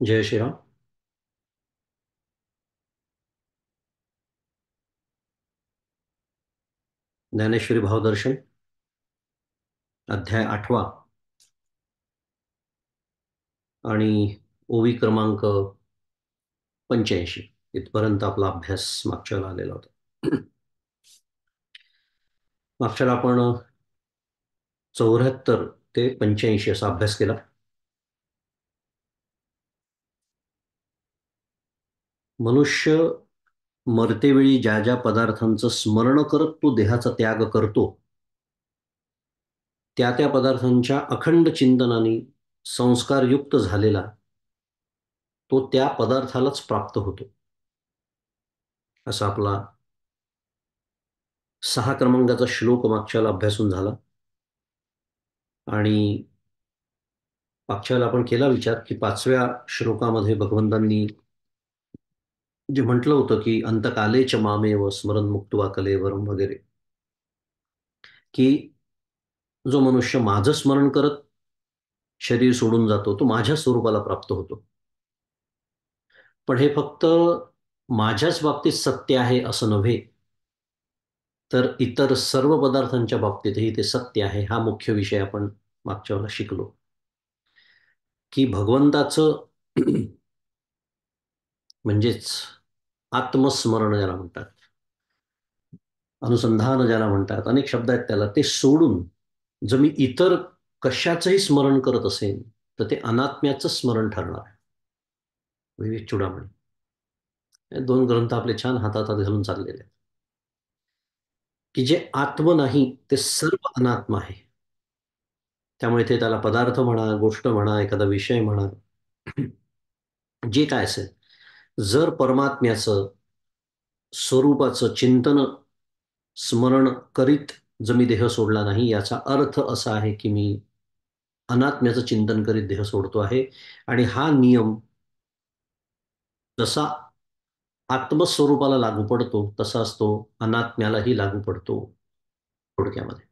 जय श्रीराम. ज्ञानेश्वरी भावदर्शन, अध्याय 8 आणि ओवी क्रमांक 85 इथपर्यंत आपला अभ्यास मागच्या वेळेला आलेला होता. मागच्या वेळेला आपण 74 ते 85 असा अभ्यास केला. मनुष्य मरतेवेळी ज्या ज्या पदार्थांचं स्मरण करत तो देहाचा त्याग करतो, त्या त्या पदार्थांच्या अखंड चिंतनाने संस्कारयुक्त झालेला तो त्या पदार्थालाच प्राप्त होतो, असा आपला 6 क्रमांकाचा श्लोक मागच्या वेळेला अभ्यासून झाला. आणि मागच्या वेळेला आपण केला विचार की 5व्या श्लोकामध्ये भगवंतांनी जे म्हटलं होतं की अंतकालेच मामेव स्मरण मुक्त्वा कलेवरम वगैरे, की जो मनुष्य माझं स्मरण करत शरीर सोडून जातो तो माझ्या स्वरूपाला प्राप्त होतो. पण हे फक्त माझ्याच बाबतीत सत्य आहे असं नव्हे, तर इतर सर्व पदार्थांच्या बाबतीतही ते सत्य आहे. हा मुख्य विषय आपण मागच्या वेळेला शिकलो की भगवंताचं म्हणजेच आत्मस्मरण ज्याला म्हणतात, अनुसंधान ज्याला म्हणतात, अनेक शब्द आहेत त्याला, ते सोडून जर मी इतर कशाचंही स्मरण करत असेल तर ते अनात्म्याचं स्मरण ठरणार आहे. विवेक चुडामणी हे 2 ग्रंथ आपले छान हातात हात घालून चाललेले आहेत, की जे आत्म नाही ते सर्व अनात्म आहे. त्यामुळे ते त्याला पदार्थ म्हणा, गोष्ट म्हणा, एखादा विषय म्हणा, जे काय असेल, जर परमात्म्याचं स्वरूपाचं चिंतन स्मरण करीत जर मी देह सोडला नाही, याचा अर्थ असा आहे की मी अनात्म्याचं चिंतन करीत देह सोडतो आहे. आणि हा नियम जसा आत्मस्वरूपाला लागू पडतो तसाच तो अनात्म्यालाही लागू पडतो थोडक्यामध्ये.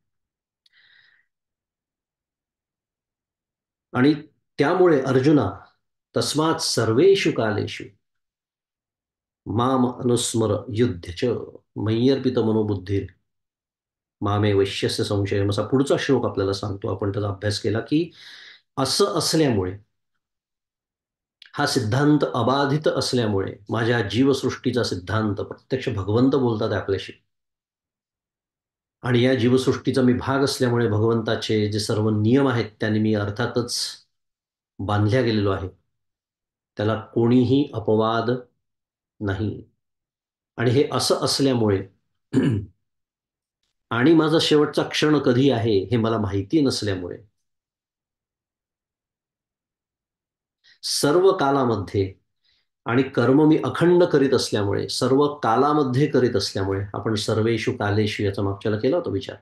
आणि त्यामुळे अर्जुना, तस्मात् सर्वेषु कालेषु माम अनुस्मर युध्य च मय्यर्पित मनोबुद्धी मामे वैश्यस्य संशय, असा पुढचा श्लोक आपल्याला सांगतो. आपण त्याचा अभ्यास केला की असं असल्यामुळे, हा सिद्धांत अबाधित असल्यामुळे, माझ्या जीवसृष्टीचा सिद्धांत प्रत्यक्ष भगवंत बोलतात आपल्याशी, आणि या जीवसृष्टीचा मी भाग असल्यामुळे भगवंताचे जे सर्व नियम आहेत त्यांनी मी अर्थातच बांधल्या गेलेलो आहे, त्याला कोणीही अपवाद नाही. आणि हे असं असल्यामुळे आणि माझा शेवटचा क्षण कधी आहे हे मला माहिती नसल्यामुळे, सर्व कालामध्ये, आणि कर्म मी अखंड करीत असल्यामुळे, सर्व कालामध्ये करीत असल्यामुळे, आपण सर्वेषु कालेषु याचा मागच्याला केला होता विचार,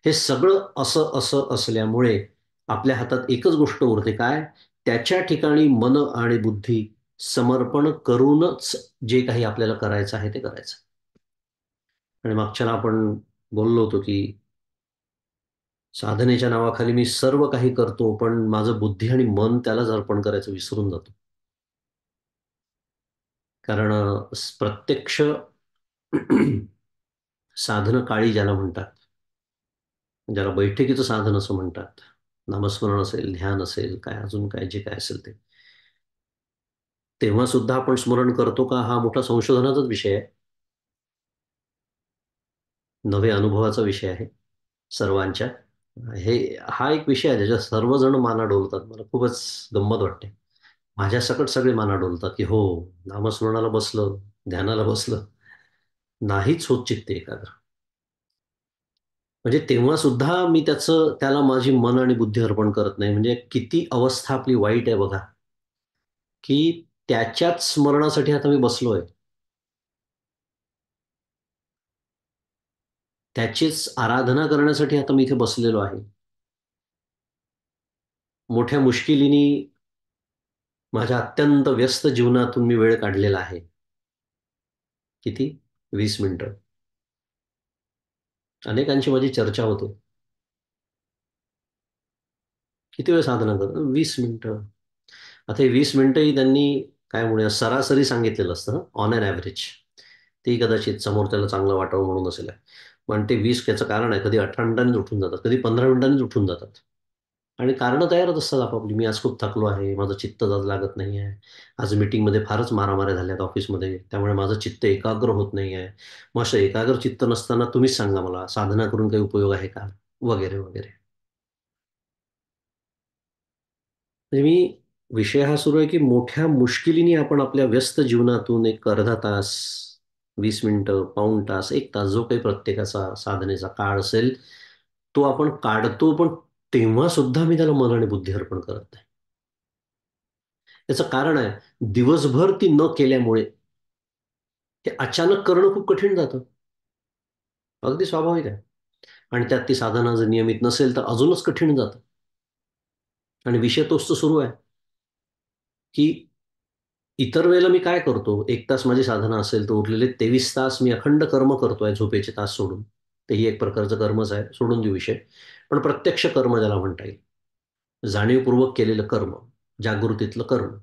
हे सगळं असं असं असल्यामुळे आपल्या हातात एकच गोष्ट उरते, काय? त्याच्या ठिकाणी मन आणि बुद्धी समर्पण करूनच जे काही आपल्याला करायचं आहे ते करायचं. आणि मागच्याला आपण बोललो होतो की साधनेच्या नावाखाली मी सर्व काही करतो, पण माझं बुद्धी आणि मन त्यालाच अर्पण करायचं विसरून जातो. कारण प्रत्यक्ष साधनं काळी ज्याला म्हणतात, ज्याला बैठकीचं साधन असं म्हणतात, नामस्मरण असेल, ध्यान असेल, काय अजून काय जे काय असेल ते, तेव्हा सुद्धा आपण स्मरण करतो का, हा मोठा संशोधनाचाच विषय आहे, नवे अनुभवाचा विषय आहे सर्वांच्या. हे हा एक विषय आहे ज्याच्यात सर्वजण माना डोलतात. मला खूपच गंमत वाटते. माझ्या सकट सगळे माना डोलतात की हो, नामस्मरणाला बसलं, ध्यानाला बसलं, नाहीच होत चित्त एकाग्र. म्हणजे तेव्हा सुद्धा मी त्याला माझी मन आणि बुद्धी अर्पण करत नाही. म्हणजे किती अवस्था आपली वाईट आहे बघा, की त्याच्याच स्मरणासाठी आता मी बसलोय, त्याचीच आराधना करण्यासाठी आता मी इथे बसलेलो आहे. मोठ्या मुश्किलीने माझ्या अत्यंत व्यस्त जीवनातून मी वेळ काढलेला आहे. किती? 20 मिनिटं. अनेकांची माझी चर्चा होते. किती वेळ साधना करतो? 20 मिनिटं. आता हे 20 मिनिटंही त्यांनी काय म्हणूया सरासरी सांगितलेलं असतं ऑन अन ॲव्हरेज. ते कदाचित समोर त्याला चांगलं वाटावं म्हणून असेल. पण ते 20 याचं कारण आहे, कधी 18 मिनिटांनीच उठून जातात, कधी 15 मिनिटांनीच उठून जातात. आणि कारणं तयारच असतात आपापली. मी आज खूप थकलो आहे, माझं चित्त आज लागत नाही आहे. आज मीटिंगमध्ये फारच मारामाऱ्या झाल्यात ऑफिसमध्ये, त्यामुळे माझं चित्त एकाग्र होत नाही आहे. मग असं एकाग्र चित्त नसताना तुम्हीच सांगा मला, साधना करून काही उपयोग आहे का? वगैरे, वगैरे. म्हणजे विषय हा सुरू आहे, की मोठ्या मुश्किलीने आपण आपल्या व्यस्त जीवनातून एक अर्धा तास, 20 मिनिटं, पाऊण तास, 1 तास जो काही प्रत्येकाचा साधनेचा काळ असेल, तो आपण काढतो. पण तेव्हा सुद्धा मी त्याला मन आणि बुद्धी अर्पण करत नाही. त्याचं कारण आहे, दिवसभर ती न केल्यामुळे ते अचानक करणं खूप कठीण जातं. अगदी स्वाभाविक आहे. आणि त्यात ती साधना जर नियमित नसेल, तर अजूनच कठीण जातं. आणि विषय तोच तर सुरू आहे, की इतर वेळेला मी काय करतो, 1 तास माझी साधना असेल, तर उरलेले 23 तास मी अखंड कर्म करतोय झोपेचे तास सोडून. तेही एक प्रकारचं कर्मच आहे, सोडून देऊ विषय. पण प्रत्यक्ष कर्म ज्याला म्हणता येईल. जाणीवपूर्वक केलेलं कर्म, जागृतीतलं कर्म.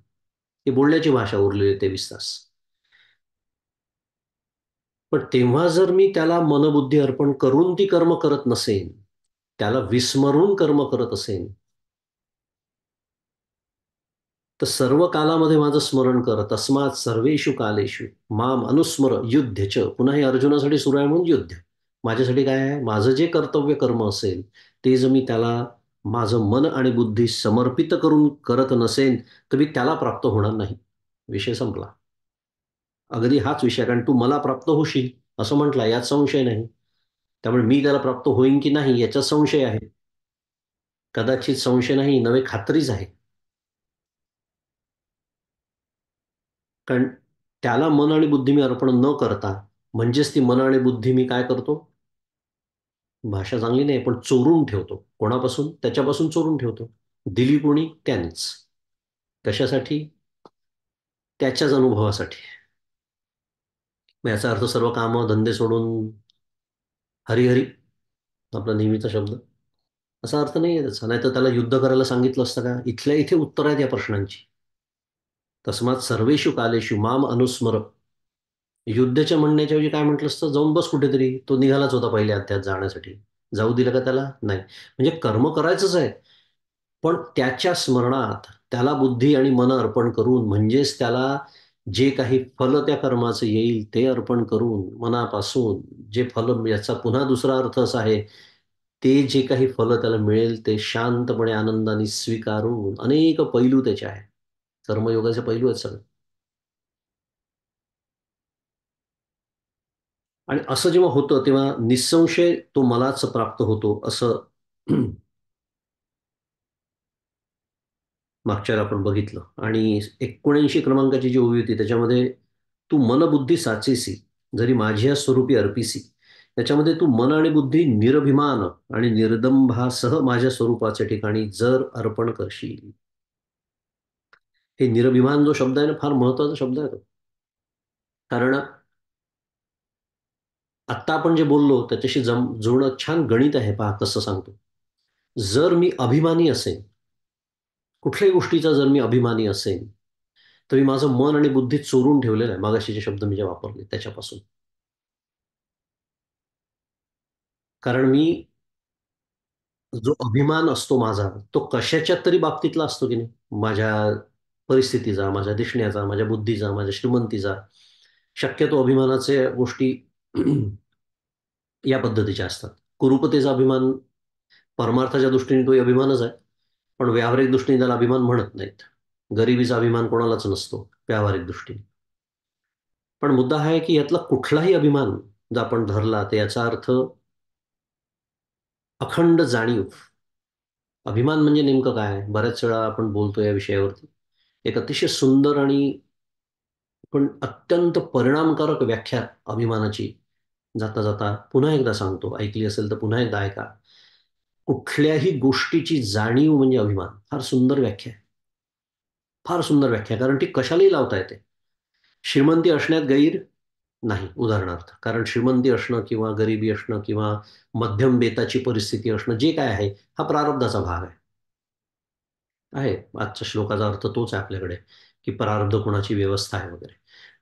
ही बोलण्याची भाषा उरलेली 23 तास. पण तेव्हा जर मी त्याला मनबुद्धी अर्पण करून ती कर्म करत नसेन, त्याला विस्मरून कर्म करत असेन, तर सर्व कालामध्ये माझं स्मरण कर. तस्मात सर्वेषु कालेषु माम अनुस्मर युध्य च. पुन्हा हे अर्जुनासाठी सुरू आहे म्हणून युद्ध. माझ्यासाठी काय आहे? माझं जे कर्तव्य कर्म असेल, ते जर मी त्याला माझं मन आणि बुद्धी समर्पित करून करत नसेन, तर मी त्याला प्राप्त होणार नाही. विषय संपला. अगदी हाच विषय, कारण तू मला प्राप्त होशील असं म्हटलं, यात संशय नाही. त्यामुळे मी त्याला प्राप्त होईन की नाही याच्यात संशय आहे. कदाचित संशय नाही, नवे खात्रीच आहे. कारण त्याला मन आणि बुद्धी मी अर्पण न करता, म्हणजेच ती मन आणि बुद्धी मी काय करतो? भाषा चांगली नाही, पण चोरून ठेवतो. कोणापासून? त्याच्यापासून चोरून ठेवतो. दिली कोणी? त्यानेच. कशासाठी? त्याच्याच अनुभवासाठी. मग याचा अर्थ सर्व कामं, धंदे सोडून हरी-हरी, आपला नेहमीचा शब्द. असा अर्थ नाहीये त्याचा. नाहीतर त्याला युद्ध करायला सांगितलं असतं का? इथल्या इथे उत्तर आहेत या प्रश्नांची. तस्मात सर्वेषु कालेषु माम अनुस्मर. युद्धच्या म्हणण्याच्या ऐवजी काय म्हटलं असतं, जाऊन बस कुठेतरी. तो निघालाच होता पहिल्या अध्यायात जाण्यासाठी. जाऊ दिलं का त्याला? नाही. म्हणजे कर्म करायचंच आहे. पण त्याच्या स्मरणात त्याला बुद्धी आणि मन अर्पण करून, म्हणजेच त्याला जे काही फल त्या कर्माचं येईल ते अर्पण करून मनापासून, जे फल, याचा पुन्हा दुसरा अर्थ असा आहे, ते जे काही फल त्याला मिळेल ते शांतपणे आनंदाने स्वीकारून, अनेक पैलू त्याचे आहेत. कर्मयोगाचे पैलू आहेत सगळे. आणि असं जेव्हा होतं, तेव्हा निःसंशय तो मलाच प्राप्त होतो असं मागच्या वेळेला आपण बघितलं. आणि 79 क्रमांकाची जी ओवी होती त्याच्यामध्ये, "तू मनबुद्धी साचेसी, जरी माझ्या स्वरूपी अर्पिसी." त्याच्यामध्ये तू मन आणि बुद्धी निरभिमान आणि निर्दंभासह माझ्या स्वरूपाच्या ठिकाणी जर अर्पण करशील. हे निरभिमान जो शब्द आहे ना, फार महत्वाचा शब्द आहे तो. कारण आत्ता आपण जे बोललो त्याच्याशी जुळणं छान गणित आहे, पहा कसं सांगतो. जर मी अभिमानी असेन, कुठल्याही गोष्टीचा जर मी अभिमानी असेन, तर मी माझं मन आणि बुद्धी चोरून ठेवलेलं आहे. मगाशी जे शब्द मी जे वापरले त्याच्यापासून. कारण मी, जो अभिमान असतो माझा, तो कशाच्या तरी बाबतीतला असतो की नाही. माझ्या परिस्थितीचा, माझ्या दिसण्याचा, माझ्या बुद्धीचा, माझ्या श्रीमंतीचा. शक्यतो अभिमानाच्या गोष्टी या पद्धतीच्या असतात. कुरूपतेचा अभिमान, परमार्थाच्या दृष्टीने तोही अभिमानच आहे. पण व्यावहारिक दृष्टीने त्याला अभिमान म्हणत नाहीत. गरिबीचा अभिमान कोणालाच नसतो व्यावहारिक दृष्टीने. पण मुद्दा हा आहे, की यातला कुठलाही अभिमान जर आपण धरला, तर याचा अर्थ अखंड जाणीव. अभिमान म्हणजे नेमकं काय? बऱ्याच वेळा आपण बोलतो या विषयावरती. एक अतिशय सुंदर आणि पण अत्यंत परिणामकारक व्याख्या अभिमानाची जाता-जाता पुन्हा एकदा सांगतो. ऐकली असेल तर पुन्हा एकदा ऐका. कुठल्याही गोष्टीची जाणीव म्हणजे अभिमान. फार सुंदर व्याख्या आहे. फार सुंदर व्याख्या आहे. कारण ती कशालाही लावता येते. श्रीमंती असण्यात गैर नाही, उदाहरणार्थ. कारण श्रीमंती असणं किंवा गरिबी असणं किंवा मध्यम बेताची परिस्थिती असणं, जे काय आहे, हा प्रारब्धाचा भाग आहे. आहे. आजच्या श्लोकाचा अर्थ तोच आहे आपल्याकडे, की प्रारब्ध गुणाची व्यवस्था आहे वगैरे.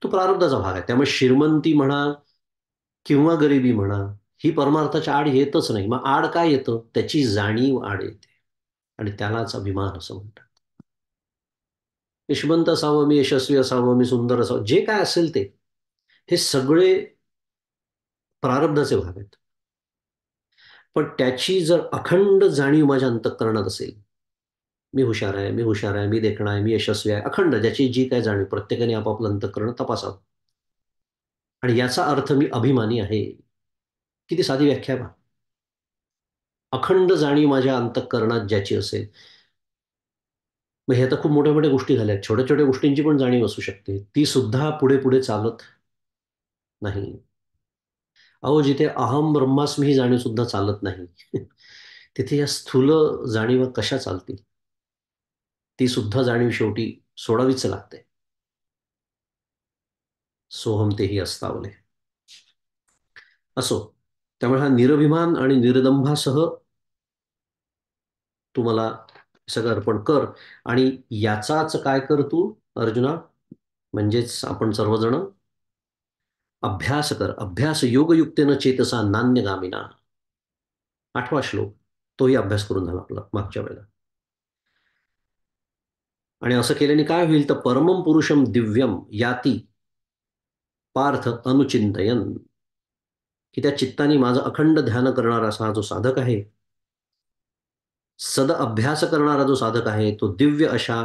तो प्रारब्धाचा भाग आहे. त्यामुळे श्रीमंती म्हणा किंवा गरिबी म्हणा, ही परमार्थाच्या आड येतच नाही. मग आड काय येतं? त्याची जाणीव आड येते आणि त्यालाच अभिमान असं म्हणतात. मी श्रीमंत असावं, मी यशस्वी असावं, मी सुंदर असावं, जे काय असेल ते, हे सगळे प्रारब्धाचे भाग आहेत. पण त्याची जर अखंड जाणीव माझ्या अंतःकरणात असेल, मी हुशार आहे, मी हुशार आहे, मी देखणा आहे, मी यशस्वी आहे, अखंड ज्याची जी काय जाणीव, प्रत्येकाने आपापलं अंतःकरण तपासावं. आणि याचा अर्थ मी अभिमानी आहे. किती साधी व्याख्या आहे पहा. अखंड जाणीव माझ्या अंतःकरणात ज्याची असेल, मग हे आता खूप मोठ्या मोठ्या गोष्टी झाल्या आहेत. छोट्या छोट्या गोष्टींची पण जाणीव असू शकते. ती सुद्धा पुढे पुढे चालत नाही. अहो, जिथे अहम ब्रह्मास्मी ही जाणीव सुद्धा चालत नाही, तिथे या स्थूल जाणीवा कशा चालतील? ती सुद्धा जाणीव शेवटी सोडावीच लागते. सोहम तेही अस्तावले. असो. त्यामुळे हा निरभिमान आणि निर्दंभासह तू मला सगळं अर्पण कर आणि याचाच काय कर तू अर्जुना, म्हणजेच आपण सर्वजण अभ्यास कर. अभ्यास योगयुक्तेन चेतसा नान्यगामिना. 8वा श्लोक. तोही अभ्यास करून झाला आपला मागच्या वेळेला. आणि असं केल्याने काय होईल तर परमम पुरुषम दिव्यम याती पार्थ अनुचिंतयन, की त्या चित्ताने माझं अखंड ध्यान करणारा असा हा जो साधक आहे, सद अभ्यास करणारा जो साधक आहे, तो दिव्य अशा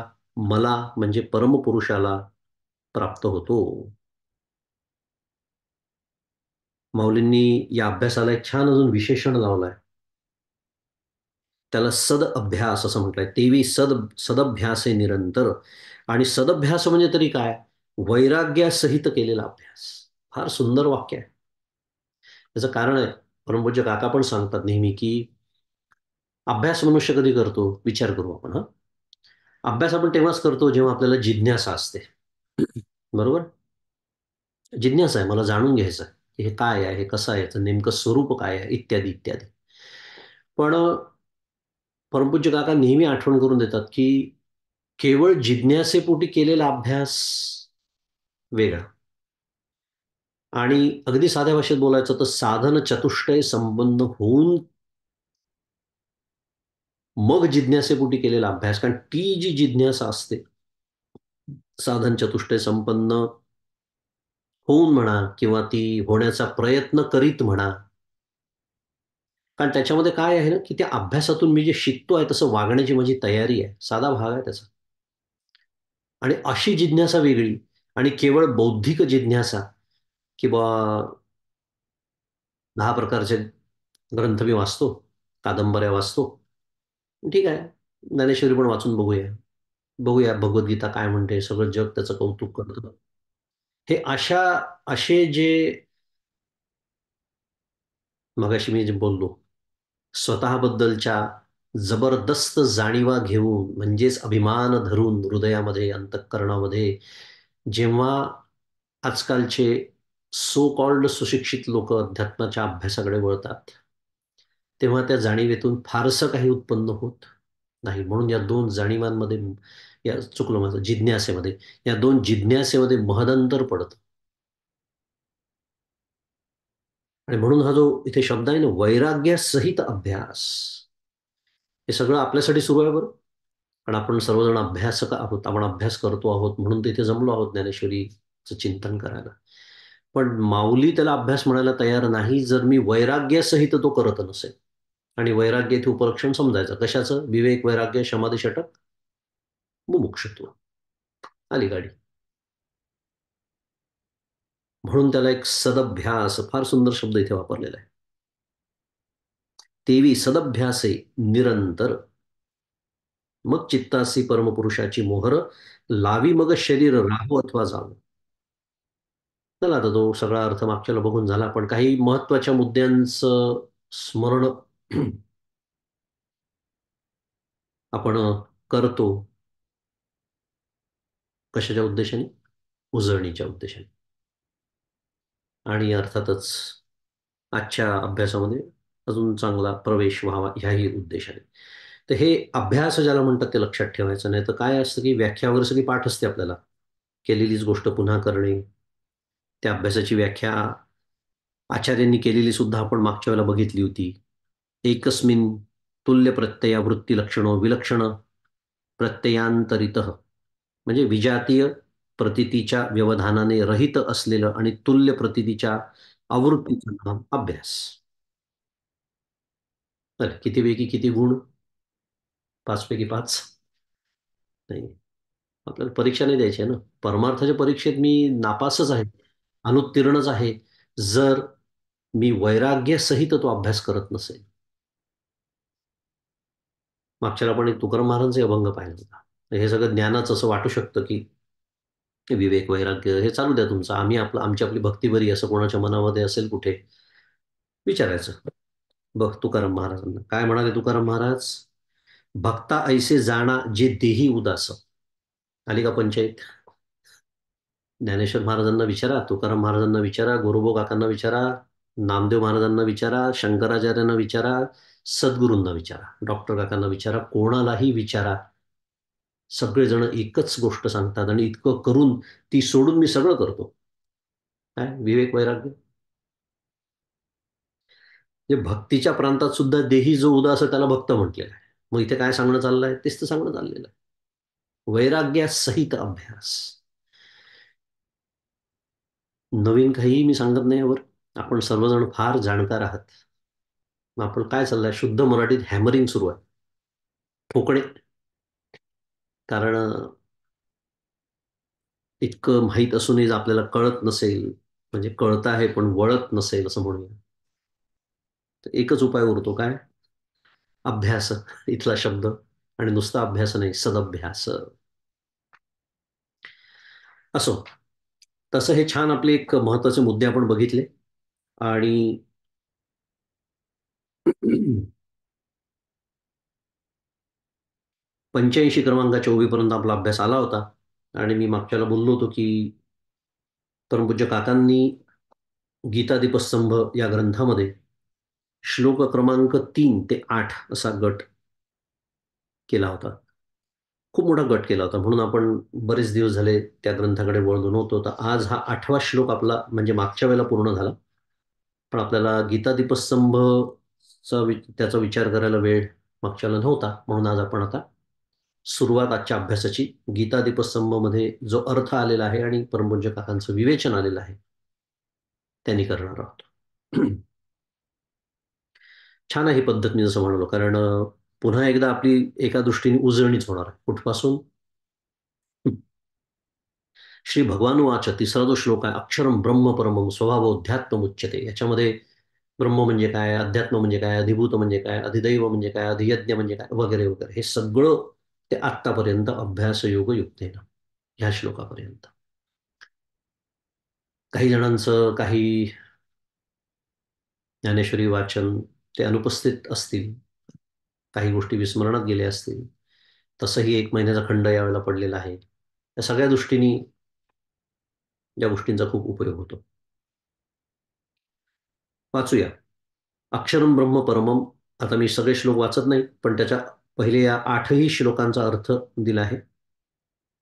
मला म्हणजे परमपुरुषाला प्राप्त होतो. माऊलींनी या अभ्यासाला एक छान अजून विशेषण लावलंय. त्याला सद अभ्यास असं म्हटलंय. तेवी सदभ्यासे निरंतर. आणि सदभ्यास म्हणजे तरी काय? वैराग्यासहित केलेला अभ्यास. फार सुंदर वाक्य आहे. त्याचं कारण आहे, परमपूज्य काका पण सांगतात नेहमी, की अभ्यास मनुष्य कधी करतो? विचार करू आपण. अभ्यास आपण तेव्हाच करतो जेव्हा आपल्याला जिज्ञासा असते. बरोबर? जिज्ञासा आहे, मला जाणून घ्यायचं आहे, की हे काय आहे, हे कसं आहे, याचं नेमकं स्वरूप काय आहे, इत्यादी इत्यादी. पण परमपूज्य काका नेहमी आठवण करून देतात, की केवळ जिज्ञासेपोटी केलेला अभ्यास वेगळा आणि अगदी साध्या भाषेत बोलायचं तर साधन चतुष्टय संपन्न होऊन मग जिज्ञासेपोटी केलेला अभ्यास. कारण ती जी जिज्ञासा असते, साधन चतुष्टय संपन्न होऊन म्हणा किंवा ती होण्याचा प्रयत्न करीत म्हणा. कारण त्याच्यामध्ये काय आहे ना, की त्या अभ्यासातून मी जे शिकतो आहे तसं वागण्याची माझी तयारी आहे. साधा भाग आहे त्याचा. आणि अशी जिज्ञासा वेगळी आणि केवळ बौद्धिक जिज्ञासा, की 10 प्रकारचे ग्रंथ मी वाचतो, कादंबऱ्या वाचतो. ठीक आहे, ज्ञानेश्वरी पण वाचून बघूया. बघूया भगवद्गीता काय म्हणते, सगळं जग त्याचं कौतुक करतं. हे असे जे मगाशी मी जे बोललो, स्वतःबद्दलच्या जबरदस्त जाणीवा घेऊन म्हणजेच अभिमान धरून हृदयामध्ये, अंतःकरणामध्ये जेव्हा आजकालचे सो कॉल्ड सुशिक्षित लोक अध्यात्माच्या अभ्यासाकडे वळतात, तेव्हा त्या जाणीवेतून फारसं काही उत्पन्न होत नाही. म्हणून या दोन जाणीवांमध्ये, या चुकलं माझं, जिज्ञासेमध्ये, या दोन जिज्ञासेमध्ये महदंतर पडतं. आणि म्हणून हा जो इथे शब्द आहे ना, वैराग्यासहित अभ्यास, हे सगळं आपल्यासाठी सुरू आहे बरं. कारण आपण सर्वजण अभ्यासक आहोत, आपण अभ्यास करतो आहोत, म्हणून तिथे जमलो आहोत ज्ञानेश्वरीचं चिंतन करायला. पण माऊली त्याला अभ्यास म्हणायला तयार नाही, जर मी वैराग्यासहित तो करत नसेल. आणि वैराग्य इथे उपलक्षण समजायचं कशाचं? विवेक, वैराग्य, समाधी, षटक, मुमुक्षुत्व. आली गाडी. म्हणून त्याला एक सदभ्यास, फार सुंदर शब्द इथे वापरलेला आहे. तेवी सदभ्यासे निरंतर, मग चित्तासी परमपुरुषाची मोहर, लावी मग शरीर राहो अथवा जावो. चला आता तो सगळा अर्थ मागच्याला बघून झाला, पण काही महत्वाच्या मुद्द्यांचं स्मरण आपण करतो. कशाच्या उद्देशाने? उजळणीच्या उद्देशाने. आणि अर्थातच आजच्या अभ्यासामध्ये अजून चांगला प्रवेश व्हावा ह्याही उद्देशाने. तर हे अभ्यास ज्याला म्हणतात ते लक्षात ठेवायचं. नाही तर काय असतं की व्याख्या वगैरे सगळी पाठ असते आपल्याला. केलेलीच गोष्ट पुन्हा करणे. त्या अभ्यासाची व्याख्या आचार्यांनी केलेली सुद्धा आपण मागच्या वेळेला बघितली होती. एकस्मिन तुल्य प्रत्यया वृत्ती लक्षणो विलक्षण प्रत्ययांतरितः, म्हणजे विजातीय प्रतीतीच्या व्यवधानाने रहित असलेलं आणि तुल्य प्रतीतीच्या आवृत्तीचं नाम अभ्यास. तर कितीपैकी किती गुण? 5 पैकी 5? नाही. आपल्याला परीक्षा नाही द्यायची आहे ना. परमार्थाच्या परीक्षेत मी नापासच आहे, अनुत्तीर्णच आहे, जर मी वैराग्यासहित तो अभ्यास करत नसेल. मागच्या वेळेला आपण एक तुकाराम महाराजांचा अभंग पाहिला होता. तर हे सगळं ज्ञानाचं असं वाटू शकतं, की विवेक, वैराग्य हे चालू द्या तुमचं. आम्ही आमची आपली भक्ती बरी असं कोणाच्या मनामध्ये असेल कुठे, विचारायचं. बघ तुकाराम महाराजांना काय म्हणाले तुकाराम महाराज? "भक्ता ऐसे जाणा जे देही उदास." आली का पंचायत? ज्ञानेश्वर महाराजांना विचारा, तुकाराम महाराजांना विचारा, गोरोबा काकांना विचारा, नामदेव महाराजांना विचारा, शंकराचार्यांना विचारा, सद्गुरूंना विचारा, डॉक्टर काकांना विचारा, कोणालाही विचारा. सगळेजण एकच गोष्ट सांगतात आणि इतकं करून ती सोडून मी सगळं करतो. काय विवेक, वैराग्य? म्हणजे भक्तीच्या प्रांतात सुद्धा देही जो उदास त्याला भक्त म्हटलेला आहे. मग इथे काय सांगणं चाललंय? तेच तर सांगणं चाललेलं आहे. वैराग्यासहित अभ्यास. नवीन काहीही मी सांगत नाही यावर. आपण सर्वजण फार जाणकार आहात. मग आपण काय चाललंय? शुद्ध मराठीत हॅमरिंग सुरू आहे. ठोकणे. कारण इतकं माहीत असूनही जर आपल्याला कळत नसेल, म्हणजे कळत आहे पण वळत नसेल असं म्हणूया, तर एकच उपाय उरतो काय? अभ्यास. इथला शब्द. आणि नुसता अभ्यास नाही, सदभ्यास. असो. तसं हे छान आपले एक महत्वाचे मुद्दे आपण बघितले. आणि 85 क्रमांकाच्या ओवीपर्यंत आपला अभ्यास आला होता. आणि मी मागच्याला बोललो होतो की परमपूज्य काकांनी गीता दीपस्तंभ या ग्रंथामध्ये श्लोक क्रमांक 3 ते 8 असा गट केला होता. खूप मोठा गट केला होता, म्हणून आपण बरेच दिवस झाले त्या ग्रंथाकडे वळलो नव्हतो. तर आज हा 8वा श्लोक आपला म्हणजे मागच्या वेळेला पूर्ण झाला. पण आपल्याला गीता त्याचा विचार करायला वेळ मागच्या वेळेला नव्हता, म्हणून आज आपण आता सुरुवात आजच्या अभ्यासाची गीता दीपस्तंभमध्ये जो अर्थ आलेला आहे आणि परमपूज्य काकांचं विवेचन आलेलं आहे त्यांनी करणार आहोत. छान आहे ही पद्धत, मी जसं म्हणालो, कारण पुन्हा एकदा आपली एका दृष्टीने उजळणीच होणार आहे. कुठपासून? श्री भगवान वाच, तिसरा जो श्लोक आहे, अक्षरम ब्रह्म परमम स्वभावोध्यात्म उच्यते. याच्यामध्ये ब्रह्म म्हणजे काय, अध्यात्म म्हणजे काय, अधिभूत म्हणजे काय, अधिदैव म्हणजे काय, अधियज्ञ म्हणजे काय, वगैरे वगैरे, हे सगळं ते आत्तापर्यंत अभ्यास योग युक्तेनं ह्या श्लोकापर्यंत. काही जणांचं काही ज्ञानेश्वरी वाचन ते अनुपस्थित असतील, काही गोष्टी विस्मरणात गेल्या असतील. तसंही 1 महिन्याचा खंड यावेळेला पडलेला आहे. या सगळ्या दृष्टीने या गोष्टींचा खूप उपयोग होतो. वाचूया. अक्षरम ब्रह्म परमम. आता मी सगळे श्लोक वाचत नाही, पण त्याच्या पहिले या 8ही श्लोकांचा अर्थ दिला आहे,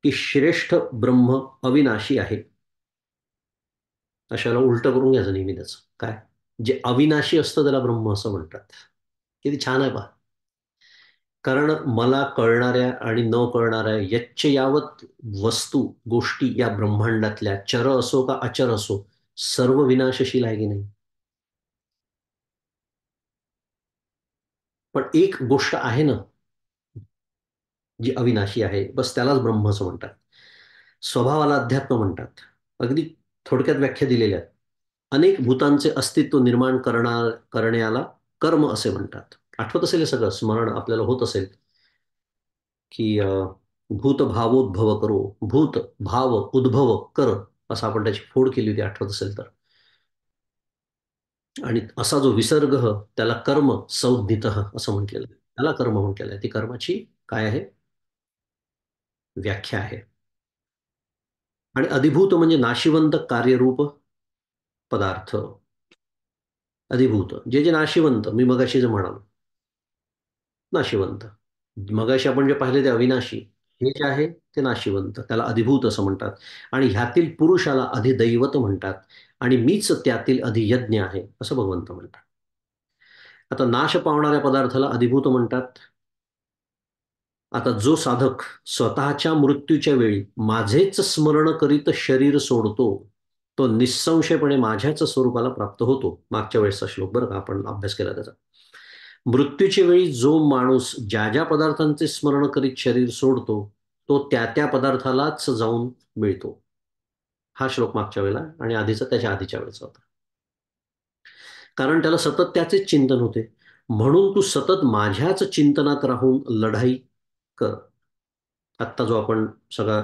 की श्रेष्ठ ब्रह्म अविनाशी आहे. अशाला उलटं करून घ्यायचं नेहमी त्याचं. काय? जे अविनाशी असतं त्याला ब्रह्म असं म्हणतात. किती छान आहे पहा. कारण मला कळणाऱ्या आणि न कळणाऱ्या यच्चयावत वस्तू, गोष्टी या ब्रह्मांडातल्या, चर असो का अचर असो, सर्व विनाशशील आहे की नाही? पण एक गोष्ट आहे ना, जी अविनाशी आहे, बस त्यालाच ब्रह्म असं म्हणतात. स्वभावाला अध्यात्म म्हणतात. अगदी थोडक्यात व्याख्या दिलेल्या आहेत. अनेक भूतांचे अस्तित्व निर्माण करण्याला कर्म असे म्हणतात. आठवत असेल हे सगळं, स्मरण आपल्याला होत असेल, की भूत भावोद्भव करो, भूत भाव उद्भव कर, असं आपण त्याची फोड केली होती, आठवत असेल तर. आणि असा जो विसर्ग, त्याला कर्म संज्ञित असं म्हटलेलं आहे. त्याला कर्म म्हटलेलं आहे. ती कर्माची काय आहे? व्याख्या आहे. आणि अधिभूत म्हणजे नाशिवंत कार्यरूप पदार्थ. अधिभूत जे जे नाशिवंत, मी मगाशी जे म्हणालो, नाशिवंत. मगाशी आपण जे पाहिले ते अविनाशी, हे जे आहे ते नाशिवंत, त्याला अधिभूत असं म्हणतात. आणि ह्यातील पुरुषाला अधिदैवत म्हणतात आणि मीच त्यातील अधियज्ञ आहे असं भगवंत म्हणतात. आता नाश पावणाऱ्या पदार्थाला अधिभूत म्हणतात. आता जो साधक स्वतःच्या मृत्यूच्या वेळी माझेच स्मरण करीत शरीर सोडतो, तो निःसंशयपणे माझ्याच स्वरूपाला प्राप्त होतो. मागच्या वेळेसचा श्लोक बरं का, आपण अभ्यास केला त्याचा. मृत्यूच्या वेळी जो माणूस ज्या ज्या पदार्थांचे स्मरण करीत शरीर सोडतो, तो त्या त्या पदार्थालाच जाऊन मिळतो. हा श्लोक मागच्या वेळेला आणि आधीचा त्याच्या आधीच्या वेळेचा होता. कारण त्याला सतत त्याचेच चिंतन होते. म्हणून तू सतत माझ्याच चिंतनात राहून लढाई कर. आत्ता जो आपण सगळा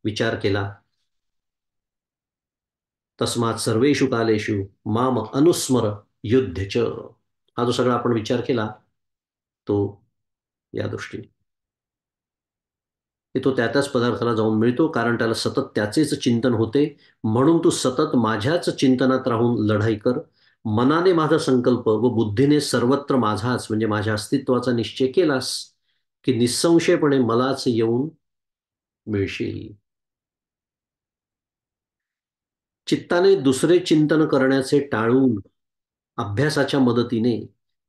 विचार केला, तस्मात सर्वेषु कालेषु माम अनुस्मर युद्धच, हा जो सगळा आपण विचार केला तो या दृष्टीने, की तो त्या त्याच पदार्थाला जाऊन मिळतो कारण त्याला सतत त्याचेच चिंतन होते. म्हणून तू सतत माझ्याच चिंतनात राहून लढाई कर. मनाने माझा संकल्प व बुद्धीने सर्वत्र माझाच म्हणजे माझ्या अस्तित्वाचा निश्चय केलास की निसंशयपणे मलाच येऊन मिळशील. चित्ताने दुसरे चिंतन करण्याचे टाळून अभ्यासाच्या मदतीने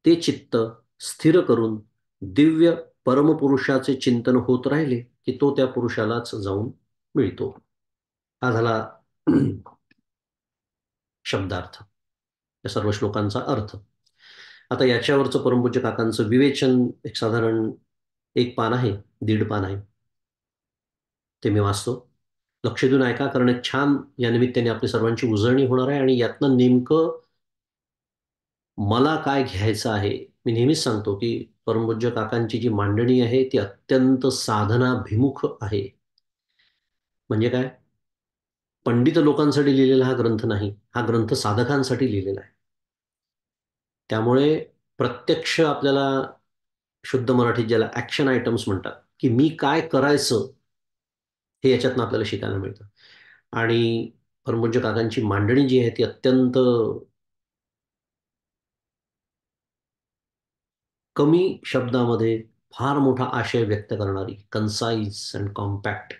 ते चित्त स्थिर करून दिव्य परमपुरुषाचे चिंतन होत राहिले की तो त्या पुरुषालाच जाऊन मिळतो. हा झाला शब्दार्थ, या सर्व श्लोकांचा अर्थ. आता याच्यावरचं परमपूज्य काकांचं विवेचन एक साधारण एक पान आहे, दीड पान आहे. ते मी वाचतो. लक्ष देऊन ऐका, कारण एक छान या निमित्ताने आपली सर्वांची उजळणी होणार आहे आणि यातनं नेमकं मला काय घ्यायचं आहे. मी नेहमीच सांगतो की परमपूज्य काकांची जी मांडणी आहे ती अत्यंत साधनाभिमुख आहे. म्हणजे काय, पंडित लोकांसाठी लिहिलेला हा ग्रंथ नाही, हा ग्रंथ साधकांसाठी लिहिलेला आहे. त्यामुळे प्रत्यक्ष आपल्याला शुद्ध मराठीत ज्याला ऍक्शन आयटम्स म्हणतात, की मी काय करायचं हे याच्यातनं आपल्याला शिकायला मिळतं. आणि परमपूज्य काकांची मांडणी जी आहे ती अत्यंत कमी शब्दामध्ये फार मोठा आशय व्यक्त करणारी, कन्साइज अँड कॉम्पॅक्ट.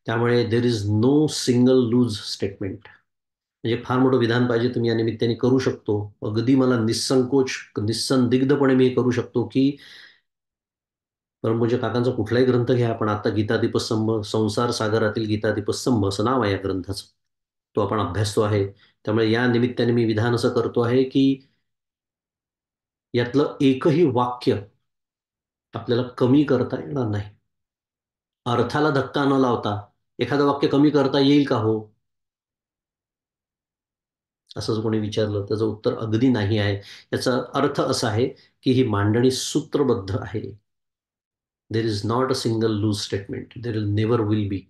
त्यामुळे there is no single loose statement. म्हणजे फार मोठं विधान पाहिजे तुम्ही या निमित्ताने करू शकतो. अगदी मला निसंकोच निस्संदिग्धपणे मी करू शकतो की परमपूज्य काकांचा कुठलाही ग्रंथ घ्या, आपण आता गीतादीपस्तंभ, संसार सागरातील गीतादीपस्तंभ असं नाव आहे या ग्रंथाचं, तो आपण अभ्यासतो आहे. त्यामुळे या निमित्ताने मी विधान असं करतो आहे की यातलं एकही वाक्य आपल्याला कमी करता येणार नाही. अर्थाला धक्का न लावता एखादं वाक्य कमी करता येईल का हो, असं जर कोणी विचारलं त्याचं उत्तर अगदी नाही आहे. याचा अर्थ असा आहे की ही मांडणी सूत्रबद्ध आहे. There is not a single loose statement, there is never will be.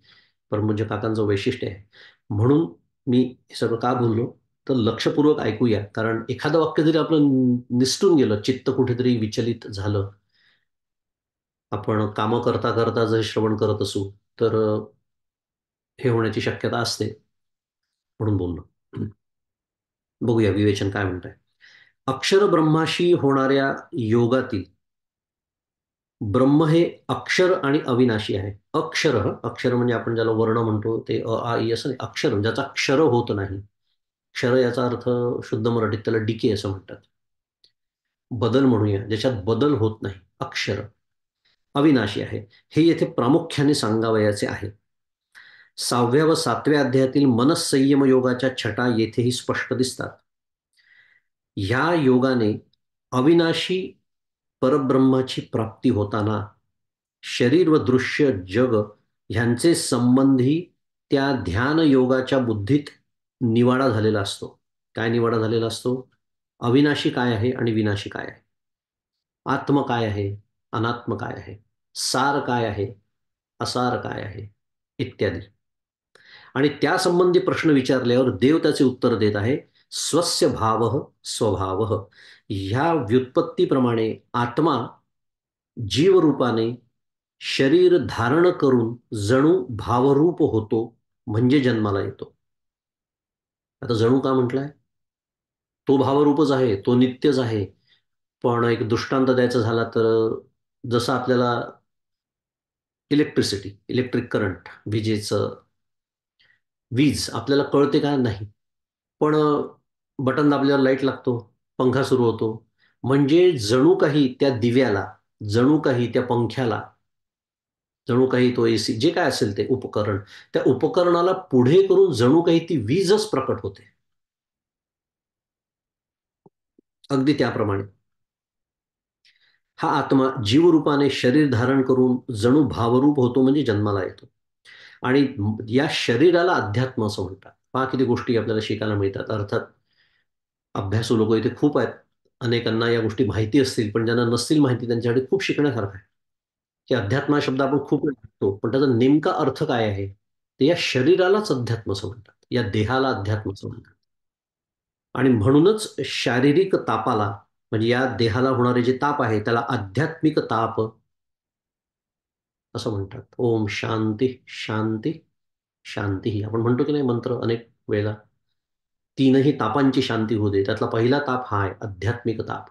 परमपूज्य काकांचं वैशिष्ट्य आहे. म्हणून मी हे सगळं का बोललो, तर लक्षपूर्वक ऐकूया. कारण एखादं वाक्य जरी आपलं निसटून गेलं, चित्त कुठेतरी विचलित झालं, आपण कामं करता करता जर श्रवण करत असू तर हे होण्याची शक्यता असते. म्हणून बोललो. बघूया विवेचन काय म्हणत आहे. अक्षर ब्रह्माशी होणाऱ्या योगातील ब्रह्म हे अक्षर आणि अविनाशी आहे. अक्षर, अक्षर म्हणजे आपण ज्याला वर्ण म्हणतो ते अ आ इ असं नाही. अक्षर ज्याचा क्षर होत नाही. क्षर याचा अर्थ शुद्ध मराठीत त्याला डिके असं म्हणतात. बदल म्हणूया, ज्याच्यात बदल होत नाही, अक्षर अविनाशी आहे. हे येथे प्रामुख्याने सांगावयाचे आहे. 6व्या व 7व्या अध्यायातील मनसंयम योगाच्या छटा येथेही स्पष्ट दिसतात. ह्या योगाने अविनाशी परब्रह्माची प्राप्ती होताना शरीर व दृश्य जग ह्यांचे संबंधी त्या ध्यान योगाच्या बुद्धीत निवाडा झालेला असतो. काय निवाडा झालेला असतो? अविनाशी काय आहे आणि विनाशी काय आहे, आत्म काय आहे, अनात्म काय आहे, सार काय आहे, असार काय आहे, इत्यादी. आणि त्यासंबंधी प्रश्न विचारल्यावर देव त्याचे उत्तर देत आहे. स्वस्य भाव स्वभाव. ह्या व्युत्पत्तीप्रमाणे आत्मा जीवरूपाने शरीर धारण करून जणू भावरूप होतो म्हणजे जन्माला येतो. आता जणू का म्हटलंय? तो भावरूपच आहे, तो नित्यच आहे. पण एक दृष्टांत द्यायचा झाला तर जसं आपल्याला इलेक्ट्रिक करंट, वीज आपल्याला कळते का? नाही. पण बटन दाबल्यावर लाईट लागतो, पंखा सुरू होतो. म्हणजे जणू काही त्या दिव्याला, जणू काही त्या पंख्याला, जणू काही तो एसी, जे काय असेल ते उपकरण, त्या उपकरणाला पुढे करून जणू काही ती वीजच प्रकट होते. अगदी त्याप्रमाणे हा आत्मा जीवरूपाने शरीर धारण करून जणू भावरूप होतो, म्हणजे जन्माला येतो. आणि या शरीराला अध्यात्म असं म्हणतात. पहा किती गोष्टी आपल्याला शिकायला मिळतात. अर्थात अभ्यासू लोक इथे खूप आहेत. अनेकांना या गोष्टी माहिती असतील, पण ज्यांना नसतील माहिती त्यांच्यासाठी खूप शिकण्यासारखं आहे. की अध्यात्म हा शब्द आपण खूप वेळा ऐकतो, पण त्याचा नेमका अर्थ काय आहे? ते या शरीरालाच अध्यात्म असं म्हणतात, या देहाला अध्यात्म असं म्हणतात. आणि म्हणूनच शारीरिक तापाला, म्हणजे या देहाला होणारे जे ताप आहे त्याला आध्यात्मिक ताप असं म्हणतात. ओम शांती शांती शांती, आपण म्हणतो की नाही मंत्र अनेक वेळेला, तीनही तापांची शांती होऊ दे. त्यातला पहिला ताप हा आहे आध्यात्मिक ताप.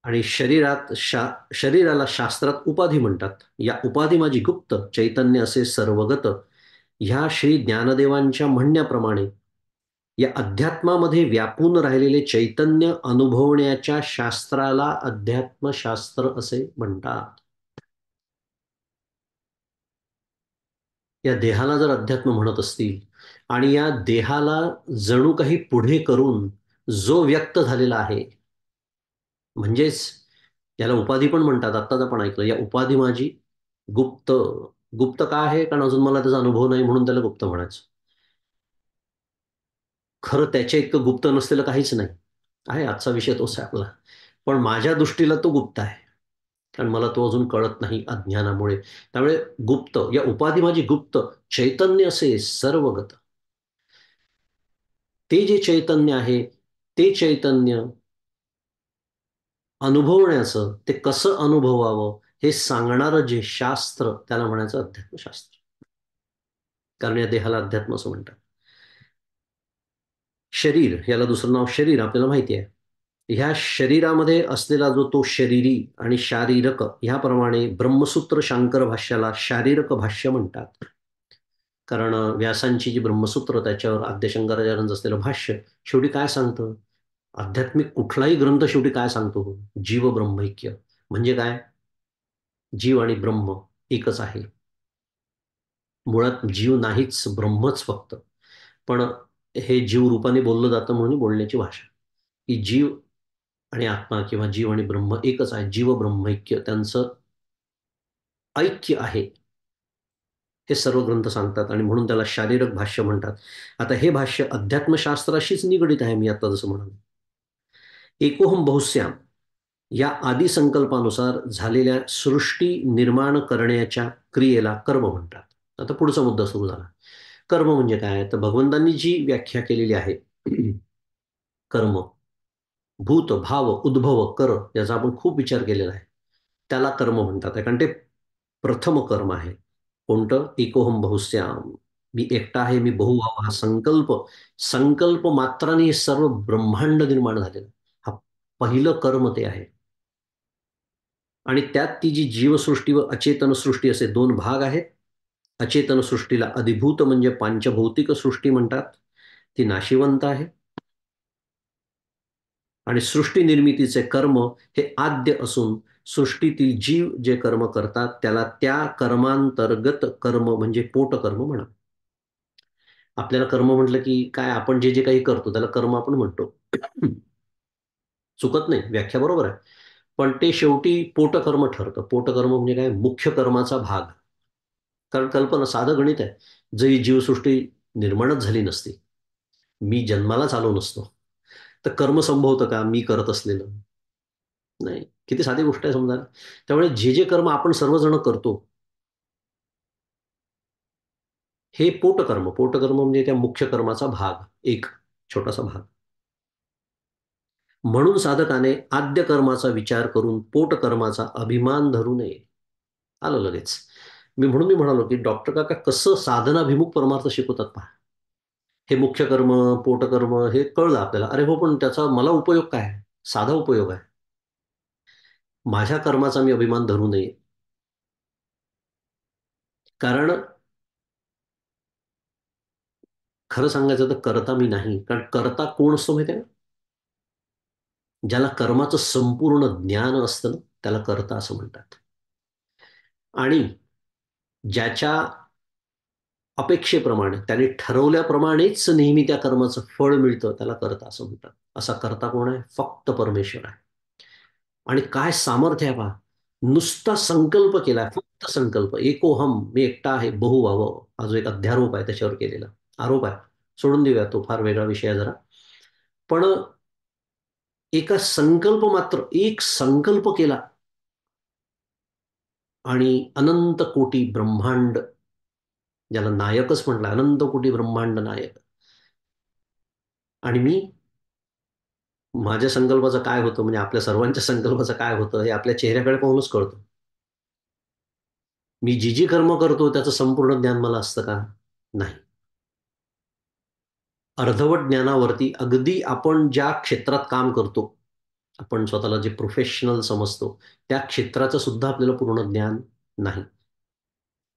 आणि शरीराला शास्त्रात उपाधी म्हणतात. या उपाधी माझी गुप्त चैतन्य असे सर्वगत. ह्या श्री ज्ञानदेवांच्या म्हणण्याप्रमाणे या अध्यात्मामध्ये व्यापून राहिलेले चैतन्य अनुभवण्याच्या शास्त्राला अध्यात्मशास्त्र असे म्हणतात. या देहाला जर अध्यात्म म्हणत असतील आणि या देहाला जणू काही पुढे करून जो व्यक्त झालेला आहे, म्हणजेच याला उपाधी पण म्हणतात. आत्ताच आपण ऐकलं, या उपाधी माझी गुप्त. गुप्त का आहे? कारण अजून मला त्याचा अनुभव नाही, म्हणून त्याला गुप्त म्हणायचं. खरं त्याच्या इतकं गुप्त नसलेलं काहीच नाही आहे. आजचा विषय तोच आहे आपला. पण माझ्या दृष्टीला तो गुप्त आहे, कारण मला तो अजून कळत नाही अज्ञानामुळे. त्यामुळे गुप्त, या उपाधी माझी गुप्त चैतन्य असे सर्वगत. ते जे चैतन्य आहे, ते चैतन्य अनुभवण्याचं, ते कसं अनुभवावं हे सांगणारं जे शास्त्र, त्याला म्हणायचं अध्यात्मशास्त्र. कारण या देहाला अध्यात्म असं म्हणतात. शरीर, याला दुसरं नाव शरीर आपल्याला माहिती आहे. ह्या शरीरामध्ये असलेला जो तो शरीरी आणि शारीरक, ह्याप्रमाणे ब्रह्मसूत्र शांकर भाष्याला शारीरक भाष्य म्हणतात. कारण व्यासांची जी ब्रह्मसूत्र, त्याच्यावर आद्य शंकराचार्यांचं असलेलं भाष्य शेवटी काय सांगतं? आध्यात्मिक कुठलाही ग्रंथ शेवटी काय सांगतो? जीव ब्रह्मैक्य. म्हणजे काय? जीव आणि ब्रह्म एकच आहे. मुळात जीव नाहीच, ब्रह्मच फक्त. पण हे जीव रूपाने बोललं जातं म्हणून बोलण्याची भाषा, की जीव आणि आत्मा किंवा जीव आणि ब्रह्म एकच आहे. जीव ब्रह्मैक्य, त्यांचं ऐक्य आहे, हे सर्व ग्रंथ सांगतात. आणि म्हणून त्याला शारीरक भाष्य म्हणतात. आता हे भाष्य अध्यात्मशास्त्राशीच निगडित आहे. मी आता जसं म्हणालो, एकोहम बहुस्याम या आदी संकल्पानुसार झालेल्या सृष्टी निर्माण करण्याच्या क्रियेला कर्म म्हणतात. आता पुढचा मुद्दा सुरू झाला. कर्म म्हणजे काय? तर भगवंतांनी जी व्याख्या केलेली आहे, कर्म, भूत, भाव, उद्भव, कर, याचा आपण खूप विचार केलेला आहे. त्याला कर्म म्हणतात. कारण ते प्रथम कर्म आहे. कोणतं? एकोहम बहुस्याम, मी एकटा आहे, मी बहुभाव, हा संकल्प, संकल्प मात्राने हे सर्व ब्रह्मांड निर्माण झालेलं, हा पहिलं कर्म ते आहे. आणि त्यात ती जी जीवसृष्टी व अचेतन सृष्टी असे दोन भाग आहेत. अचेतन सृष्टीला अधिभूत म्हणजे पांचभौतिक सृष्टी म्हणतात, ती नाशिवंत आहे. आणि सृष्टी निर्मितीचे कर्म हे आद्य असून सृष्टीतील जीव जे कर्म करतात त्याला त्या कर्मांतर्गत कर्म म्हणजे पोटकर्म म्हणा. आपल्याला कर्म म्हटलं की काय, आपण जे जे काही करतो त्याला कर्म आपण म्हणतो. चुकत नाही, व्याख्या बरोबर आहे. पण ते शेवटी पोटकर्म ठरतं. पोटकर्म म्हणजे काय? मुख्य कर्माचा भाग. कारण कल्पना, साधं गणित आहे. जरी जीवसृष्टी निर्माणच झाली नसती, मी जन्मालाच आलो नसतो, तर कर्म संभवतं का मी करत असलेलं? नाही. किती साधी गोष्ट आहे समजा. त्यामुळे जे जे कर्म आपण सर्वजण करतो, हे पोटकर्म. पोटकर्म म्हणजे त्या मुख्य कर्माचा भाग, एक छोटासा भाग. म्हणून साधकाने आद्य कर्माचा विचार करून पोटकर्माचा अभिमान धरू नये. आलं लगेच. म्हणून मी म्हणालो की डॉक्टर काका कसं साधनाभिमुख परमार्थ शिकवतात पहा. हे मुख्य कर्म, पोटकर्म हे कळलं आपल्याला. अरे हो, पण त्याचा मला उपयोग काय आहे? साधा उपयोग आहे. माझ्या कर्माचा मी अभिमान धरू नये. कारण खरं सांगायचं तर करता मी नाही. कारण करता कोण असतो माहिती आहे का? ज्याला कर्माचं संपूर्ण ज्ञान असतं ना, त्याला कर्ता असं म्हणतात. आणि ज्याच्या अपेक्षेप्रमाणे त्याने ठरवल्याप्रमाणेच नेहमी त्या कर्माचं फळ मिळतं, त्याला कर्ता असं म्हणतात. असा कर्ता कोण आहे? फक्त परमेश्वर आहे. आणि काय सामर्थ्य आहे पहा. नुसता संकल्प केलाय, फक्त संकल्प. एकोहम, मी एकटा आहे, बहु व्हावं. हा जो एक अध्यारोप आहे त्याच्यावर केलेला आरोप आहे. सोडून देऊया, तो फार वेगळा विषय आहे जरा. पण एका संकल्प मात्र, एक संकल्प केला आणि अनंत कोटी ब्रह्मांड, ज्याला नायकच म्हटलं, अनंत कोटी ब्रह्मांड नायक. आणि मी, माझ्या संकल्पाचं काय होतं, म्हणजे आपल्या सर्वांच्या संकल्पाचं काय होतं हे आपल्या चेहऱ्याकडे पाहूनच कळतं. मी जी जी कर्म करतो त्याचं संपूर्ण ज्ञान मला असतं का? नाही. अर्धवट ज्ञानावरती अगदी आपण ज्या क्षेत्रात काम करतो, आपण स्वतःला जे प्रोफेशनल समजतो, त्या क्षेत्राचं सुद्धा आपल्याला पूर्ण ज्ञान नाही.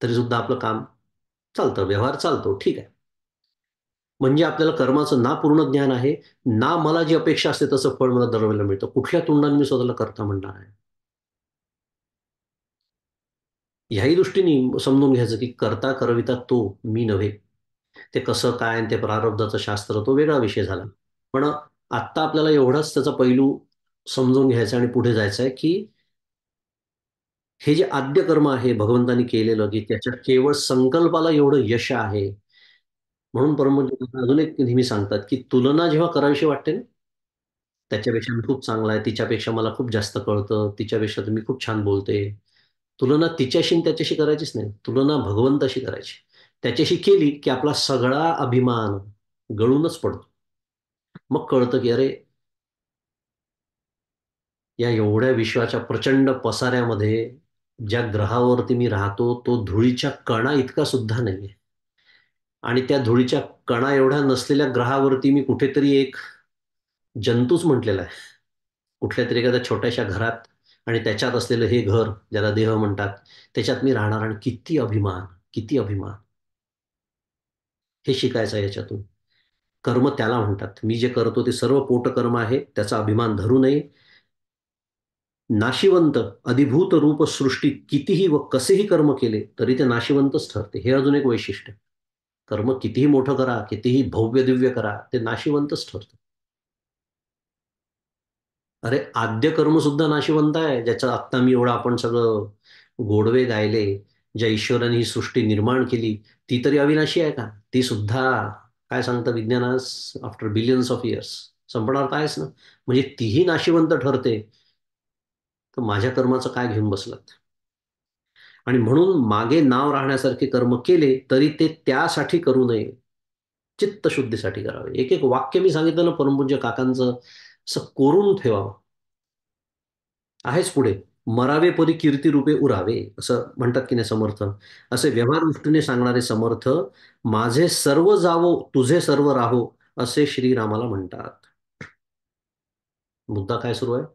तरी सुद्धा आपलं काम चालतं, व्यवहार चालतो, ठीक आहे. म्हणजे आपल्याला कर्माचं ना पूर्ण ज्ञान आहे, ना मला जी अपेक्षा असते तसं फळ मला दरवेळेला मिळतं. कुठल्या तोंडाने मी स्वतःला कर्ता म्हणणार आहे? ह्याही दृष्टीने समजून घ्यायचं, की कर्ता करविता तो, मी नव्हे. ते कसं काय आणि ते प्रारब्धाचं शास्त्र, तो वेगळा विषय झाला. पण आत्ता आपल्याला एवढाच त्याचा पैलू समजून घ्यायचा आणि पुढे जायचं आहे, की हे जे आद्य कर्म आहे भगवंतानी केलेलं, की त्याच्या केवळ संकल्पाला एवढं यश आहे. म्हणून परमपूज्य अजून एक नेहमी सांगतात, की तुलना जेव्हा करावीशी वाटते ना, त्याच्यापेक्षा मी खूप चांगला आहे, तिच्यापेक्षा मला खूप जास्त कळतं, तिच्यापेक्षा तर मी खूप छान बोलते. तुलना तिच्याशी आणि त्याच्याशी करायचीच नाही. तुलना भगवंताशी करायची. त्याच्याशी केली, की आपला सगळा अभिमान गळूनच पडतो. मग कळतं, की अरे, या एवढ्या विश्वाच्या प्रचंड पसाऱ्यामध्ये ज्या ग्रहावरती मी राहतो, तो धुळीच्या कणा इतका सुद्धा नाहीये. आणि त्या धुळीच्या कणा एवढ्या नसलेल्या ग्रहावरती मी कुठेतरी एक जंतूच म्हटलेला आहे. कुठल्यातरी एखाद्या छोट्याशा घरात आणि त्याच्यात असलेलं हे घर, ज्याला देह म्हणतात, त्याच्यात मी राहणार आणि किती अभिमान, किती अभिमान. हे शिकायचं आहे याच्यातून. कर्म त्याला म्हणतात. मी जे करतो ते सर्व पोटकर्म आहे. त्याचा अभिमान धरू नये. नाशिवंत, अधिभूत रूप सृष्टीत कितीही व कसेही कर्म केले, तरी ते नाशिवंतच ठरते. हे अजून एक वैशिष्ट्य. कर्म कितीही मोठं करा, कितीही भव्य-दिव्य करा, ते नाशिवंतच ठरतं. अरे, आद्य कर्म सुद्धा नाशिवंत आहे. ज्याचं आत्ता मी एवढं आपण सगळं गोडवे गायले, ज्या ईश्वराने ही सृष्टी निर्माण केली, ती तरी अविनाशी आहे का? ती सुद्धा, काय सांगतं विज्ञान आज, आफ्टर बिलियन्स ऑफ इयर्स संपणार तर आहेच ना. म्हणजे तीही नाशिवंत ठरते. तर माझ्या कर्माचं काय घेऊन बसलात? आणि म्हणून मागे नाव राहण्यासारखे कर्म केले, तरी ते त्यासाठी करू नये. चित्तशुद्धीसाठी करावे. एक-एक वाक्य मी सांगितलं ना परमपूज्य काकांचं, असं कोरून ठेवावं. आहेच पुढे. "मरावे परी कीर्ती रूपे उरावे" असं म्हणतात की नाही समर्थ. असे व्यवहार दृष्टीने सांगणारे समर्थ, "माझे सर्व जावो, तुझे सर्व राहो" असे श्रीरामाला म्हणतात. मुद्दा काय सुरू आहे?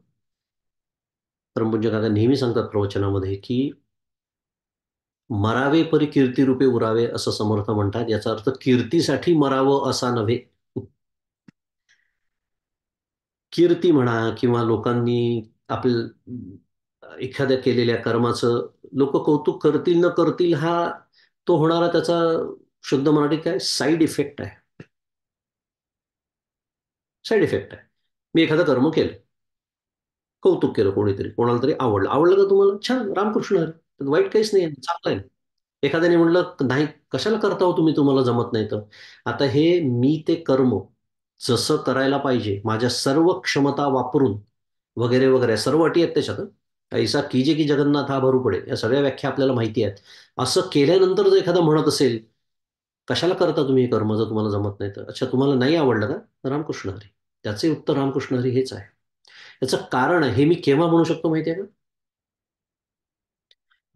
परमपूज्य काका नेहमी सांगतात प्रवचनामध्ये, की "मरावे परी कीर्ती रूपे उरावे" असं समर्थ म्हणतात. याचा अर्थ कीर्तीसाठी मरावं असा नव्हे. कीर्ती म्हणा किंवा लोकांनी एखाद्या केलेल्या कर्माचं लोक कौतुक करतील न करतील, हा तो होणारा त्याचा शुद्ध मराठीत काय साईड इफेक्ट आहे. साईड इफेक्ट आहे. मी एखादं कर्म केलं, कौतुक केलं, कोणीतरी कोणाला तरी आवडलं. आवडलं का तुम्हाला? छान, रामकृष्ण हरी. त्यात वाईट काहीच नाही, चांगलं आहे. एखाद्याने म्हणलं नाही, कशाला करता हो तुम्ही, तुम्हाला जमत नाही तर. आता हे मी ते कर्म जसं करायला पाहिजे माझ्या सर्व क्षमता वापरून वगैरे वगैरे सर्व अटी आहेत त्याच्यात. ऐसा कीजे की जगन्नाथ हा भरू पडे, या सगळ्या व्याख्या आपल्याला माहिती आहेत. असं केल्यानंतर जर एखादा म्हणत असेल, कशाला करता तुम्ही हे कर्म जर तुम्हाला जमत नाही तर? अच्छा, तुम्हाला नाही आवडलं का? रामकृष्ण हरी. त्याचे उत्तर रामकृष्ण हरी हेच आहे. याचं कारण आहे, हे मी केव्हा म्हणू शकतो माहिती आहे का?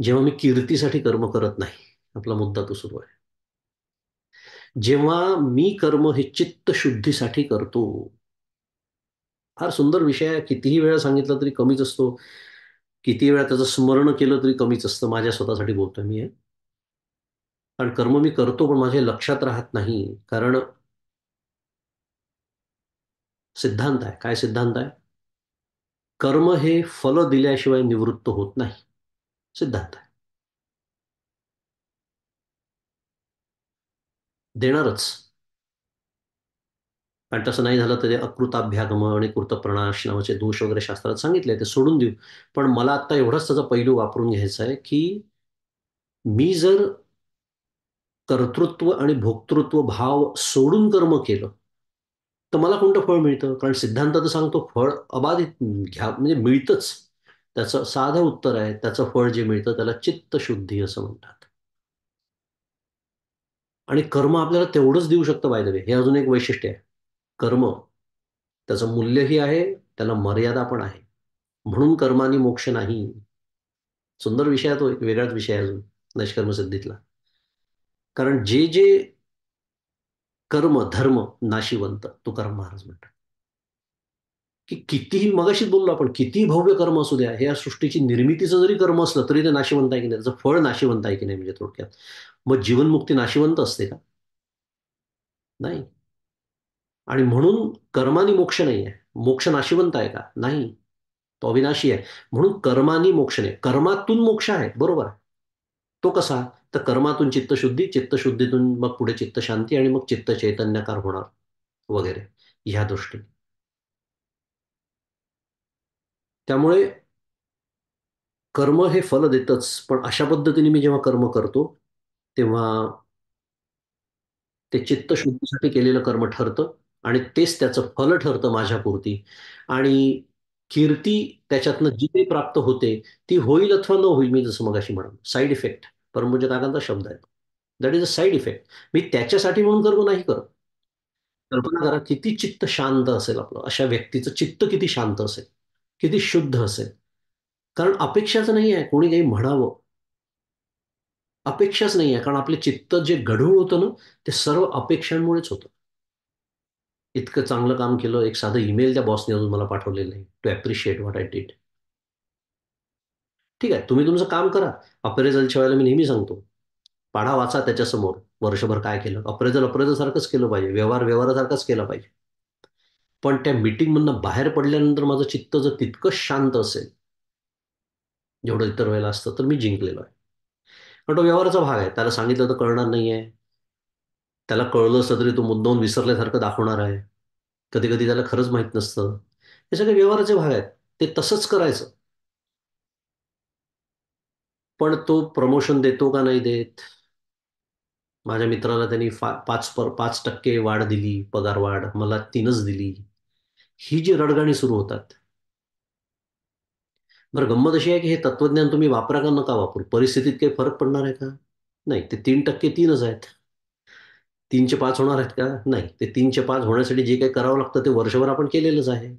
जेव्हा मी कीर्तीसाठी कर्म करत नाही. आपला मुद्दा तो सुरू आहे. जेव्हा मी कर्म हे चित्तशुद्धीसाठी करतो. फार सुंदर विषय आहे. कितीही वेळा सांगितलं तरी कमीच असतो. किती वेळा त्याचं स्मरण केलं तरी कमीच असतं. माझ्या स्वतःसाठी बोलतोय मी हे. कारण कर्म मी करतो पण माझ्या लक्षात राहत नाही. कारण सिद्धांत आहे. काय सिद्धांत आहे? कर्म हे फल दिल्याशिवाय निवृत्त होत नाही. सिद्धांत आहे. देणारच. कारण तसं नाही झालं तर ते अकृताभ्यागम आणि कृतप्रणाश नावाचे दोष वगैरे शास्त्रात सांगितले, ते सोडून देऊ. पण मला आता एवढाच त्याचा पैलू वापरून घ्यायचा आहे की मी जर कर्तृत्व आणि भोक्तृत्व भाव सोडून कर्म केलं तर मला कोणतं फळ मिळतं? कारण सिद्धांत तर सांगतो फळ अबाधित घ्या, म्हणजे मिळतंच. त्याचं साधं उत्तर आहे, त्याचं फळ जे मिळतं त्याला चित्तशुद्धी असं म्हणतात. आणि कर्म आपल्याला तेवढंच देऊ शकतं, बाय द वे. हे अजून एक वैशिष्ट्य आहे. कर्म, त्याचं मूल्यही आहे, त्याला मर्यादा पण आहे. म्हणून कर्मानी मोक्ष नाही. सुंदर विषय आहे तो, एक वेगळाच विषय आहे अजून नैष्कर्म सिद्धीतला. कारण जे जे कर्म धर्म नाशिवंत, तुकाराम महाराज म्हणतात की कितीही, मगाशीच बोललो आपण, कितीही भव्य कर्म असू द्या, हे या सृष्टीची निर्मितीचं जरी कर्म असलं तरी ते नाशिवंत आहे की नाही, त्याचं फळ नाशिवंत आहे की नाही, म्हणजे थोडक्यात. मग जीवनमुक्ती नाशिवंत असते का? नाही. आणि म्हणून कर्मानी मोक्ष नाही आहे. मोक्ष नाशिवंत आहे का? नाही. तो अविनाशी आहे. म्हणून कर्मानी मोक्ष नाही. कर्मातून मोक्ष आहे, बरोबर आहे. तो कसा? तर कर्मातून चित्तशुद्धी, चित्तशुद्धीतून मग पुढे चित्तशांती आणि मग चित्त चैतन्यकार होणार वगैरे, ह्या दृष्टी. त्यामुळे कर्म हे फल देतच, पण अशा पद्धतीने मी जेव्हा कर्म करतो तेव्हा ते चित्तशुद्धीसाठी केलेलं कर्म ठरतं आणि तेच त्याचं फल ठरतं माझ्यापुरती. आणि कीर्ती त्याच्यातनं जी काही प्राप्त होते ती होईल अथवा न होईल, मी जसं मगाशी म्हणालो, साईड इफेक्ट, परमपूज्य काकांचा शब्द आहे, that is a side effect. मी त्याच्यासाठी म्हणून कर्म नाही करत. कल्पना करा किती चित्त शांत असेल आपलं, अशा व्यक्तीचं चित्त किती शांत असेल, किती शुद्ध असेल. कारण अपेक्षाच नाही आहे कोणी काही म्हणावं. अपेक्षाच नाही आहे, कारण आपले चित्त जे गढूळ होतं ना, ते सर्व अपेक्षांमुळेच होतं. इतकं चांगलं काम केलं, एक साधं ईमेल त्या बॉसने अजून मला पाठवलेलं नाही, to appreciate what I did. ठीक आहे, तुम्ही तुमचं काम करा. अप्रेझलच्या वेळेला मी नेहमी सांगतो, पाढा वाचा त्याच्यासमोर वर्षभर काय केलं. अप्रेझल अप्रेझल सारखंच केलं पाहिजे, व्यवहार व्यवहारासारखाच केला पाहिजे. पण त्या मीटिंगमधनं बाहेर पडल्यानंतर माझं चित्त जर तितकं शांत असेल जेवढं इतर वेळेला असतं, तर मी जिंकलेलो आहे. पण तो व्यवहाराचा भाग आहे, त्याला सांगितलं तर कळणार नाहीये. त्याला कळलं असतं तरी तो मुद्दामून विसरल्यासारखं दाखवणार आहे. कधी कधी त्याला खरंच माहित नसतं. हे सगळे व्यवहाराचे भाग आहेत. ते तसंच करायचं. पण तो प्रमोशन देतो का नाही देत? माझ्या मित्राला त्यांनी 5% वाढ दिली, पगार वाढ, मला 3च दिली. ही जी रडगाणी सुरू होतात. बरं, गंमत अशी आहे की हे तत्वज्ञान तुम्ही वापरा का नका वापरू, परिस्थितीत काही फरक पडणार आहे का? नाही. ते 3% 3च आहेत. 3चे 5 होणार आहेत का? नाही. ते 3चे 5 होण्यासाठी जे काही करावं लागतं ते वर्षभर आपण केलेलंच आहे.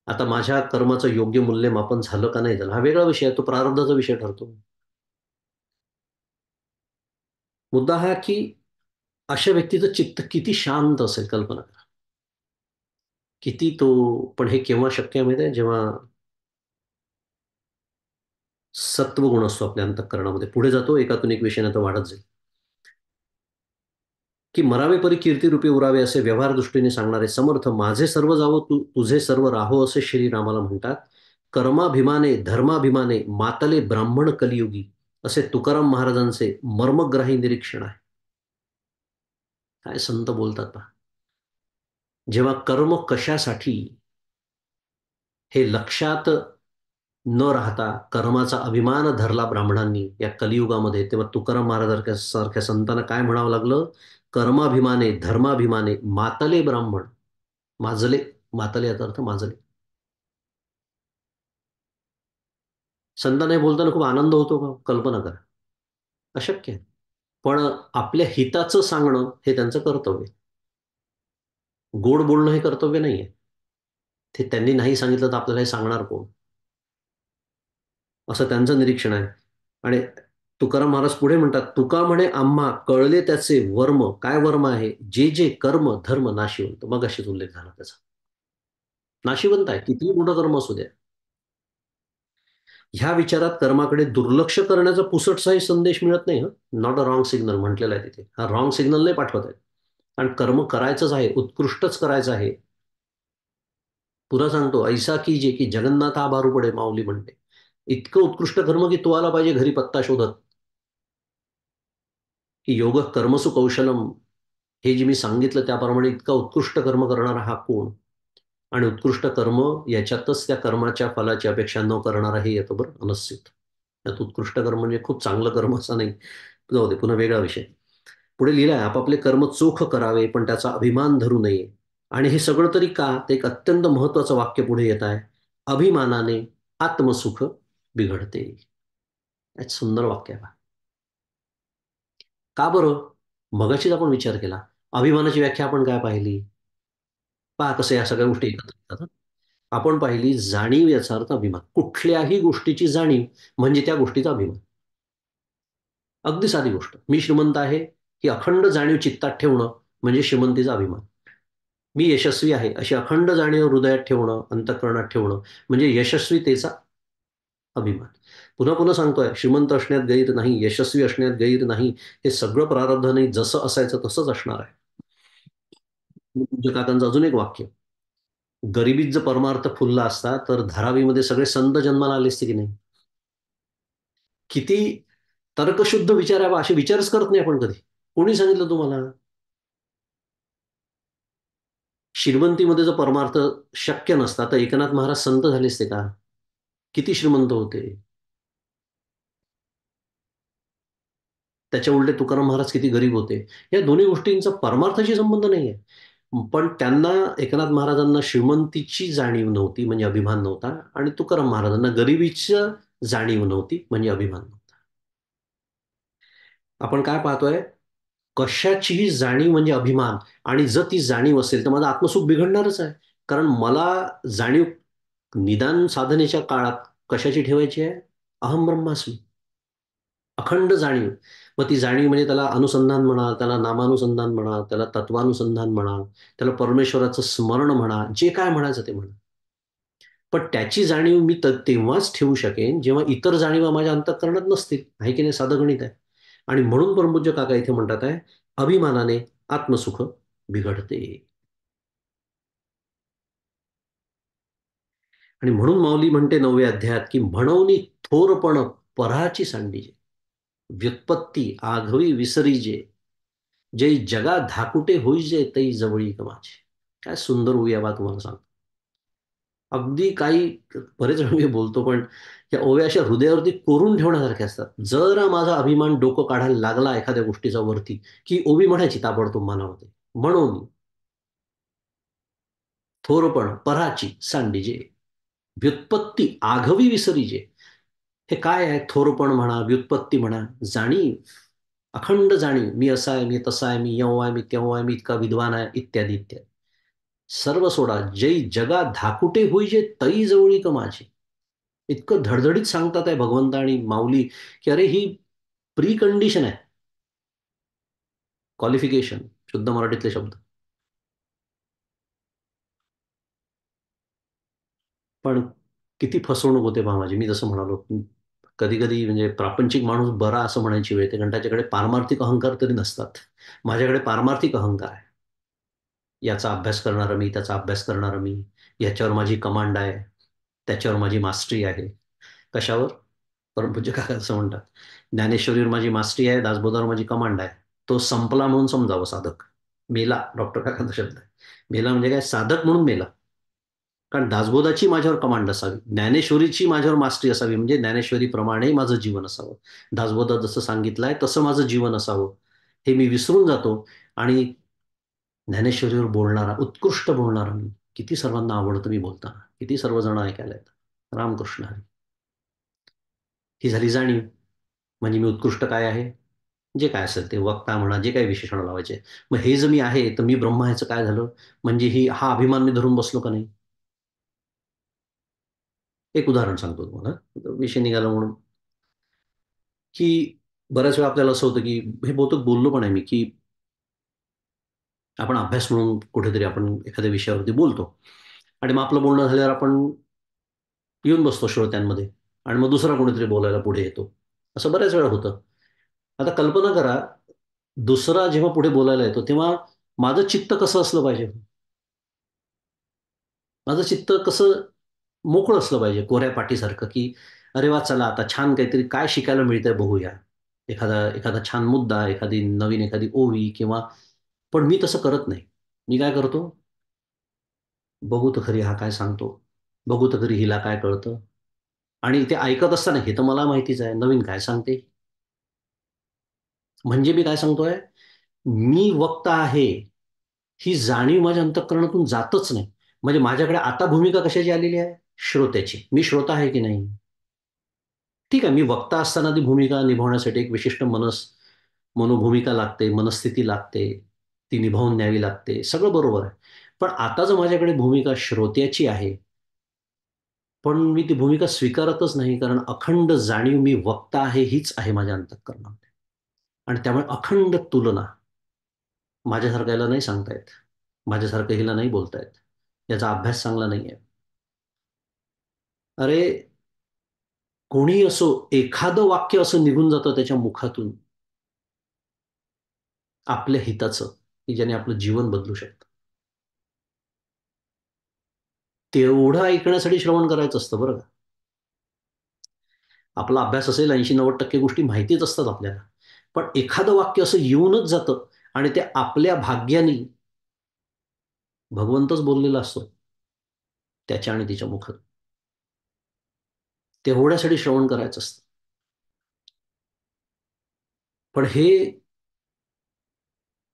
आता माझ्या कर्माचं योग्य मूल्यमापन झालं का नाही झालं, हा वेगळा विषय आहे. तो प्रारब्धाचा विषय ठरतो. मुद्दा हा की अशा व्यक्तीचं चित्त किती शांत असेल, कल्पना करा. किती तो, पण हे केव्हा शक्य आहे माहिती आहे? जेव्हा सत्वगुण असतो आपल्या अंतःकरणामध्ये. पुढे जातो, एकातून एक विषयाने तर वाढत जाईल. की मरावे परी कीर्तिरूपी उरावे असे व्यवहार दृष्टीने सांगणारे समर्थ, माझे सर्व जावो तुझे सर्व राहो, असे श्रीरामाला म्हणतात. कर्माभिमाने धर्माभिमाने मातले ब्राह्मण कलियुगी, असे तुकाराम महाराजांचे मर्मग्राही निरीक्षण आहे. काय संत बोलतात पहा. जेव्हा कर्म कशासाठी हे लक्षात न राहता कर्माचा अभिमान धरला ब्राह्मणांनी या कलियुगामध्ये, तेव्हा तुकाराम महाराजांसारख्या सारख्या संतांना काय म्हणावं लागलं? कर्माभिमाने धर्माभिमाने मातले ब्राह्मण. माजले, मातले याचा अर्थ माजले. संतांना हे बोलताना खूप आनंद होतो का? कल्पना करा. अशक्य आहे. पण आपल्या हिताचं सांगणं हे त्यांचं कर्तव्य. गोड बोलणं हे कर्तव्य नाहीये. ते त्यांनी नाही सांगितलं तर आपल्याला हे सांगणार कोण? असं त्यांचं निरीक्षण आहे. आणि तुकाराम महाराज पुढे म्हणतात, तुका म्हणे आम्हा कळले त्याचे वर्म. काय वर्म आहे? जे जे कर्म धर्म नाशिवंत. मगाशीच उल्लेख झाला त्याचा. नाशिवंत आहे, कितीही मोठं कर्म असू द्या. ह्या विचारात कर्माकडे दुर्लक्ष करण्याचा पुसटसाही संदेश मिळत नाही. नॉट अ रॉंग सिग्नल म्हटलेला आहे तिथे. हा रॉंग सिग्नल नाही पाठवत आहे. कारण कर्म करायचंच आहे, उत्कृष्टच करायचं आहे. पुरा सांगतो, ऐसा कीजे की जगन्नाथ आभारू पडे, माऊली म्हणते. इतकं उत्कृष्ट कर्म की तू आला पाहिजे घरी पत्ता शोधत, की योग कर्मसु कौशलम. हे जे मी सांगितलं त्याप्रमाणे इतका उत्कृष्ट कर्म करणारा हा कोण. आणि उत्कृष्ट कर्म याच्यातच त्या कर्माच्या फलाची अपेक्षा न करणारा हे येतं बरं, अनस्थित. त्यात उत्कृष्ट कर्म म्हणजे खूप चांगलं कर्म असं नाही. जाऊ दे, पुन्हा वेगळा विषय. पुढे लिहिलंय, आपापले कर्म चोख करावे पण त्याचा अभिमान धरू नये. आणि हे सगळं तरी का, ते एक अत्यंत महत्वाचं वाक्य पुढे येत आहे. अभिमानाने आत्मसुख बिघडते. एक सुंदर वाक्य आहे. का बरं? मगाशीच आपण विचार केला. अभिमानाची व्याख्या आपण काय पाहिली? पहा कसं या सगळ्या गोष्टी एकत्र येतात. आपण पाहिली जाणीव, याचा अर्थ अभिमान. कुठल्याही गोष्टीची जाणीव म्हणजे त्या गोष्टीचा अभिमान. अगदी साधी गोष्ट, मी श्रीमंत आहे ही अखंड जाणीव चित्तात ठेवणं म्हणजे श्रीमंतीचा अभिमान. मी यशस्वी आहे अशी अखंड जाणीव हृदयात ठेवणं, अंतःकरणात ठेवणं म्हणजे यशस्वीतेचा अभिमान. पुन्हा पुन्हा सांगतोय, श्रीमंत असण्यात गैर नाही, यशस्वी असण्यात गैर नाही. हे सगळं प्रारब्ध नाही, जसं असायचं तसंच असणार आहे. पूज्य काकांचं अजून एक वाक्य, गरिबीत जर परमार्थ फुलला असता तर धारावीमध्ये सगळे संत जन्माला आले असते की नाही. किती तर्कशुद्ध विचार आहे बा, असे विचारच करत नाही आपण कधी. कोणी सांगितलं तुम्हाला? श्रीमंतीमध्ये जर परमार्थ शक्य नसता तर एकनाथ महाराज संत झाले असते का? किती श्रीमंत होते. त्याच्या उलटे तुकाराम महाराज किती गरीब होते. या दोन्ही गोष्टींचा परमार्थाशी संबंध नाहीये. पण त्यांना, एकनाथ महाराजांना श्रीमंतीची जाणीव नव्हती म्हणजे अभिमान नव्हता, आणि तुकाराम महाराजांना गरिबीची जाणीव नव्हती म्हणजे अभिमान नव्हता. आपण काय पाहतोय? कशाचीही जाणीव म्हणजे अभिमान. आणि जर ती जाणीव असेल तर माझं आत्मसुख बिघडणारच आहे. कारण मला जाणीव निदान साधनेच्या काळात कशाची ठेवायची आहे? अहम ब्रह्मास्मी, अखंड जाणीव. मग ती जाणीव म्हणजे त्याला अनुसंधान म्हणा, त्याला नामानुसंधान म्हणा, त्याला तत्वानुसंधान म्हणा, त्याला परमेश्वराचं स्मरण म्हणा, जे काय म्हणायचं ते म्हणा. पण त्याची जाणीव मी तेव्हाच ठेवू शकेन जेव्हा इतर जाणीवा माझ्या अंतःकरणात नसतील. आहे की नाही? साधं गणित आहे. आणि म्हणून परमपूज्य काका इथे म्हणतात आहे, अभिमानाने आत्मसुख बिघडते. आणि म्हणून माऊली म्हणते 9व्या अध्यायात, की म्हणून थोरपण पराची सांडिजे, व्युत्पत्ती आघवी विसरीजे, जे जगा धाकुटे होईजे तै जवळी माझे. काय सुंदर होऊया बा, तुम्हाला सांग. अगदी काही, बरेच वेळ मी बोलतो पण या ओव्या अशा हृदयावरती कोरून ठेवण्यासारख्या असतात. जर माझा अभिमान डोकं काढायला लागला एखाद्या गोष्टीचा वरती, की ओवी म्हणायची ताबडतोब मनामध्ये. म्हणून थोरपण पराची सांडिजे, व्युत्पत्ती आघवी विसरीजे. हे काय आहे? थोरपण म्हणा, व्युत्पत्ती म्हणा, जाणीव, अखंड जाणीव. मी असा आहे, मी तसा आहे, मी येऊ आहे, मी केव्हा आहे, मी इतका विद्वान आहे, इत्यादी इत्यादी. सर्व सोडा, जै जगा धाकुटे होईजे तई जवळी माझी. इतकं धडधडीत सांगतात आहे भगवंत आणि माऊली, की अरे ही प्री कंडिशन आहे. क्वालिफिकेशन, शुद्ध मराठीतले शब्द. पण किती फसवणूक होते पहा माझी. मी जसं म्हणालो, कधी कधी म्हणजे प्रापंचिक माणूस बरा असं म्हणायची वेळ येते, कारण त्याच्याकडे पारमार्थिक अहंकार तरी नसतात. माझ्याकडे पारमार्थिक अहंकार आहे. याचा अभ्यास करणारा मी, त्याचा अभ्यास करणारा मी, याच्यावर माझी कमांड आहे, त्याच्यावर माझी मास्टरी आहे. कशावर? परमपूज्य काका असं म्हणतात, ज्ञानेश्वरीवर माझी मास्टरी आहे, दासबोधावर माझी कमांड आहे. तो संपला म्हणून समजावं साधक. मेला, डॉक्टर काकांचा शब्द आहे. मेला म्हणजे काय? साधक म्हणून मेला. कारण दासबोधाची माझ्यावर कमांड असावी, ज्ञानेश्वरीची माझ्यावर मास्टरी असावी, म्हणजे ज्ञानेश्वरीप्रमाणे माझं जीवन असावं. दासबोधात जसं सांगितलंय तसं माझं जीवन असावं. हे मी विसरून जातो. आणि ज्ञानेश्वरीवर बोलणारा, उत्कृष्ट बोलणारा मी, किती सर्वांना आवडतं मी बोलताना, किती सर्वजण ऐकायला येतात. रामकृष्ण हरी. ही झाली जाणीव. म्हणजे मी उत्कृष्ट काय आहे, जे काय असेल ते वक्ता म्हणा, जे काही विशेषण लावायचे. मग हे जर मी आहे तर मी ब्रह्म ह्याचं काय झालं? म्हणजे हा अभिमान मी धरून बसलो का नाही? एक उदाहरण सांगतो तुम्हाला, विषय निघाला म्हणून, की बऱ्याच वेळा आपल्याला असं होतं, की हे बहुतेक बोललो पण आहे मी, की आपण अभ्यास म्हणून कुठेतरी आपण एखाद्या विषयावरती बोलतो, आणि मग आपलं बोलणं झाल्यावर आपण येऊन बसतो श्रोत्यांमध्ये. आणि मग दुसरा कोणीतरी बोलायला पुढे येतो. असं बऱ्याच वेळा होतं. आता कल्पना करा, दुसरा जेव्हा पुढे बोलायला येतो तेव्हा माझं चित्त कसं असलं पाहिजे? माझं चित्त कसं मोकळं असलं पाहिजे, कोऱ्या पाटीसारखं, की अरे वा, चला आता छान काहीतरी काय शिकायला मिळतंय बघूया. एखादा एखादा छान मुद्दा, एखादी नवीन एखादी ओवी किंवा. पण मी तसं करत नाही. मी काय करतो? बघू तर खरी हा काय सांगतो. बघू तर खरी हिला काय कळतं. आणि ते ऐकत असताना हे तर मला माहितीच आहे, नवीन काय सांगते. म्हणजे मी काय सांगतोय, मी वक्ता आहे, ही जाणीव माझ्या अंतःकरणातून जातच नाही. म्हणजे माझ्याकडे आता भूमिका कशाची आलेली आहे? श्रोत्याची. मी श्रोता आहे की नाही? ठीक आहे, मी वक्ता असताना ती भूमिका निभावण्यासाठी एक विशिष्ट मनोभूमिका लागते, मनस्थिती लागते, ती निभावून न्यावी लागते. सगळं बरोबर आहे. पण आता जर माझ्याकडे भूमिका श्रोत्याची आहे, पण मी ती भूमिका स्वीकारतच नाही, कारण अखंड जाणीव मी वक्ता आहे हीच आहे माझ्या अंतःकरणामध्ये. आणि त्यामुळे अखंड तुलना माझ्यासारखं याला नाही सांगता येत. माझ्यासारखं हिला नाही बोलता येत. याचा अभ्यास चांगला नाहीये. अरे, कोणीही असो, एखादं वाक्य असं निघून जातं त्याच्या मुखातून, आपल्या हिताचं, की ज्याने आपलं जीवन बदलू शकतं. तेवढं ऐकण्यासाठी श्रवण करायचं असतं बरं का. आपला अभ्यास असेल 80-90% गोष्टी माहितीच असतात आपल्याला. पण एखादं वाक्य असं येऊनच जातं आणि ते आपल्या भाग्याने भगवंतच बोललेला असतो त्याच्या आणि तिच्या मुखात. तेवढ्यासाठी श्रवण करायचं असतं. पण हे